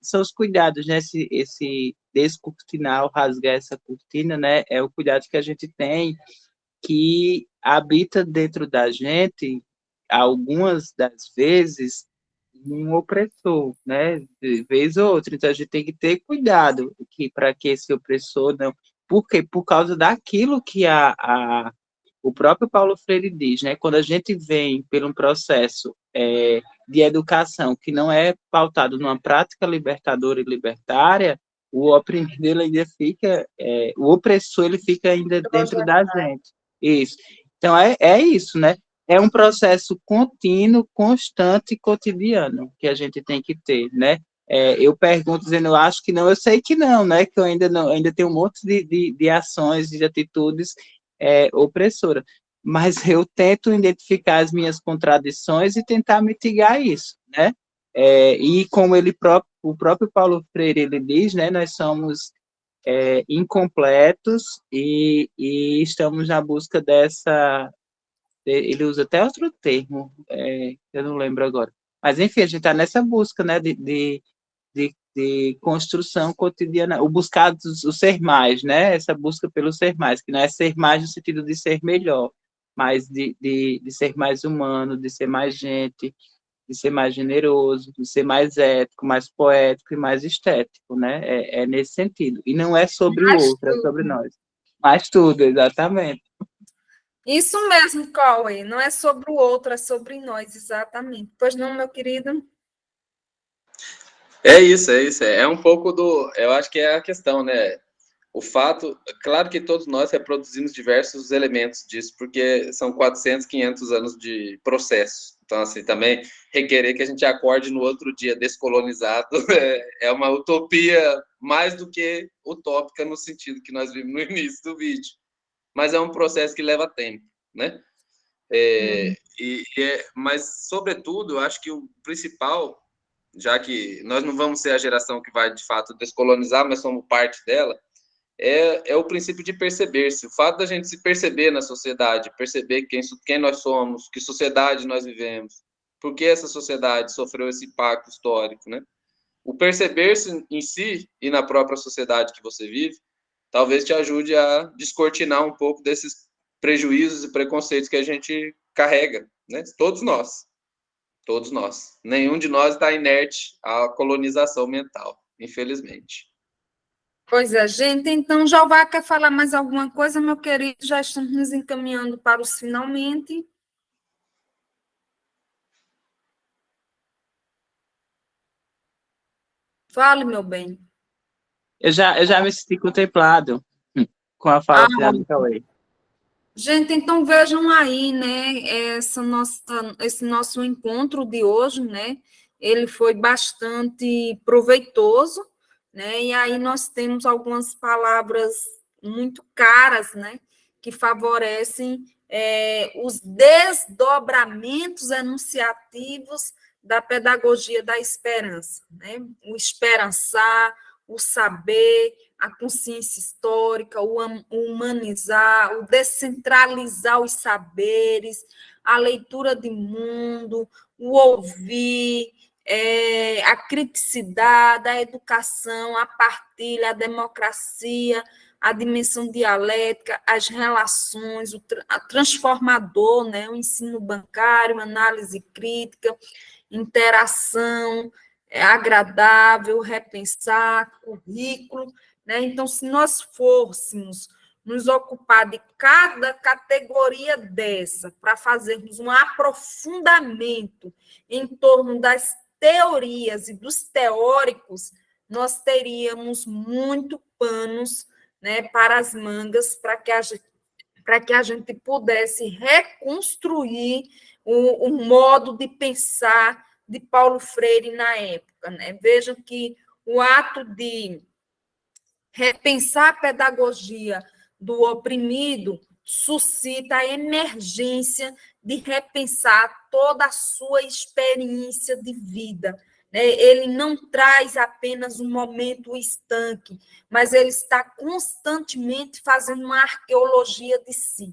são os cuidados, né? Esse descortinar, rasgar essa cortina, né? É o cuidado que a gente tem, que habita dentro da gente, algumas das vezes, um opressor, né? De vez ou outra. Então, a gente tem que ter cuidado para que esse opressor não... Por quê? Por causa daquilo que o próprio Paulo Freire diz, né? Quando a gente vem por um processo de educação que não é pautado numa prática libertadora e libertária, o oprimido ele ainda fica... o opressor ele fica ainda dentro da gente. Isso. Então, é isso, né? É um processo contínuo, constante e cotidiano que a gente tem que ter, né? Eu pergunto dizendo, eu acho que não, eu sei que não, né? Que eu ainda tenho um monte de ações, de atitudes opressoras, mas eu tento identificar as minhas contradições e tentar mitigar isso, né? E como o próprio Paulo Freire ele diz, né? Nós somos incompletos e estamos na busca dessa... Ele usa até outro termo, eu não lembro agora. Mas, enfim, a gente está nessa busca, né, de construção cotidiana, o buscar o ser mais, né, essa busca pelo ser mais, que não é ser mais no sentido de ser melhor, mas de ser mais humano, de ser mais gente, de ser mais generoso, de ser mais ético, mais poético e mais estético, né, é nesse sentido. E não é sobre o outro, é sobre nós. Mais tudo, exatamente. Isso mesmo, Cauê, não é sobre o outro, é sobre nós, exatamente. Pois não, meu querido? É isso. É um pouco do... Eu acho que é a questão, né? O fato... Claro que todos nós reproduzimos diversos elementos disso, porque são 400, 500 anos de processo. Então, assim, também requerer que a gente acorde no outro dia descolonizado é uma utopia mais do que utópica no sentido que nós vimos no início do vídeo. Mas é um processo que leva tempo, né? Mas, sobretudo, eu acho que o principal, já que nós não vamos ser a geração que vai, de fato, descolonizar, mas somos parte dela, é o princípio de perceber-se. O fato da gente se perceber na sociedade, perceber quem nós somos, que sociedade nós vivemos, por que essa sociedade sofreu esse impacto histórico, né? O perceber-se em si e na própria sociedade que você vive, talvez te ajude a descortinar um pouco desses prejuízos e preconceitos que a gente carrega, né? Todos nós. Nenhum de nós está inerte à colonização mental, infelizmente. Pois é, gente. Então, Jeová quer falar mais alguma coisa, meu querido? Já estamos nos encaminhando para os finalmente. Fale, meu bem. Eu já me senti contemplado com a fala final do Cauê. Gente, então vejam aí, né, esse nosso encontro de hoje, né, ele foi bastante proveitoso, né, e aí nós temos algumas palavras muito caras, né, que favorecem os desdobramentos enunciativos da pedagogia da esperança, né, o esperançar, o saber, a consciência histórica, o humanizar, o descentralizar os saberes, a leitura de mundo, o ouvir, a criticidade, a educação, a partilha, a democracia, a dimensão dialética, as relações, a transformador, né, o ensino bancário, análise crítica, interação, agradável, repensar, currículo, né? Então, se nós fôssemos nos ocupar de cada categoria dessa para fazermos um aprofundamento em torno das teorias e dos teóricos, nós teríamos muito panos, né, para as mangas, para que a gente pudesse reconstruir o modo de pensar de Paulo Freire na época, né? Vejam que o ato de repensar a pedagogia do oprimido suscita a emergência de repensar toda a sua experiência de vida, né? Ele não traz apenas um momento estanque, mas ele está constantemente fazendo uma arqueologia de si,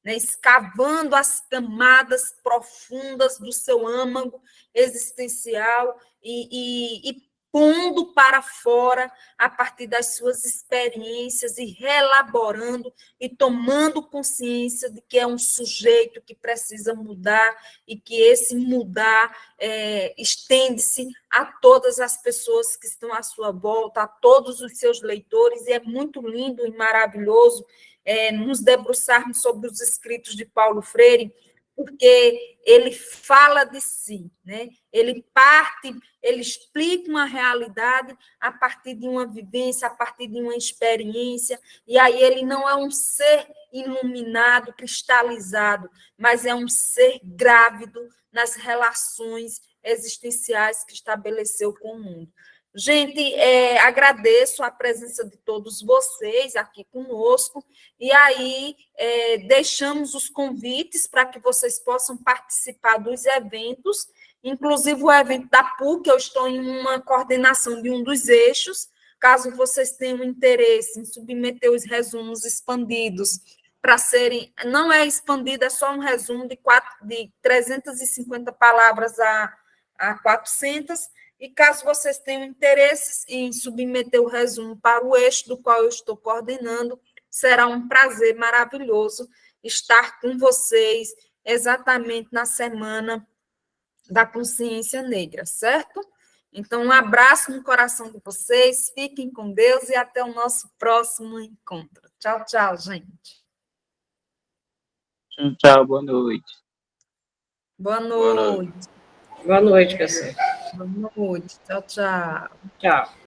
né, escavando as camadas profundas do seu âmago existencial e pondo para fora a partir das suas experiências e reelaborando e tomando consciência de que é um sujeito que precisa mudar e que esse mudar estende-se a todas as pessoas que estão à sua volta, a todos os seus leitores, e é muito lindo e maravilhoso nos debruçarmos sobre os escritos de Paulo Freire, porque ele fala de si, né? Ele explica uma realidade a partir de uma vivência, a partir de uma experiência, e aí ele não é um ser iluminado, cristalizado, mas é um ser grávido nas relações existenciais que estabeleceu com o mundo. Gente, agradeço a presença de todos vocês aqui conosco, e aí deixamos os convites para que vocês possam participar dos eventos, inclusive o evento da PUC. Eu estou em uma coordenação de um dos eixos, caso vocês tenham interesse em submeter os resumos expandidos para serem... Não é expandido, é só um resumo de 350 palavras a 400, e caso vocês tenham interesse em submeter o resumo para o eixo do qual eu estou coordenando, será um prazer maravilhoso estar com vocês exatamente na Semana da Consciência Negra, certo? Então, um abraço no coração de vocês, fiquem com Deus e até o nosso próximo encontro. Tchau, tchau, gente. Tchau, boa noite. Boa noite. Boa noite, pessoal. Boa noite. Tchau, tchau. Tchau.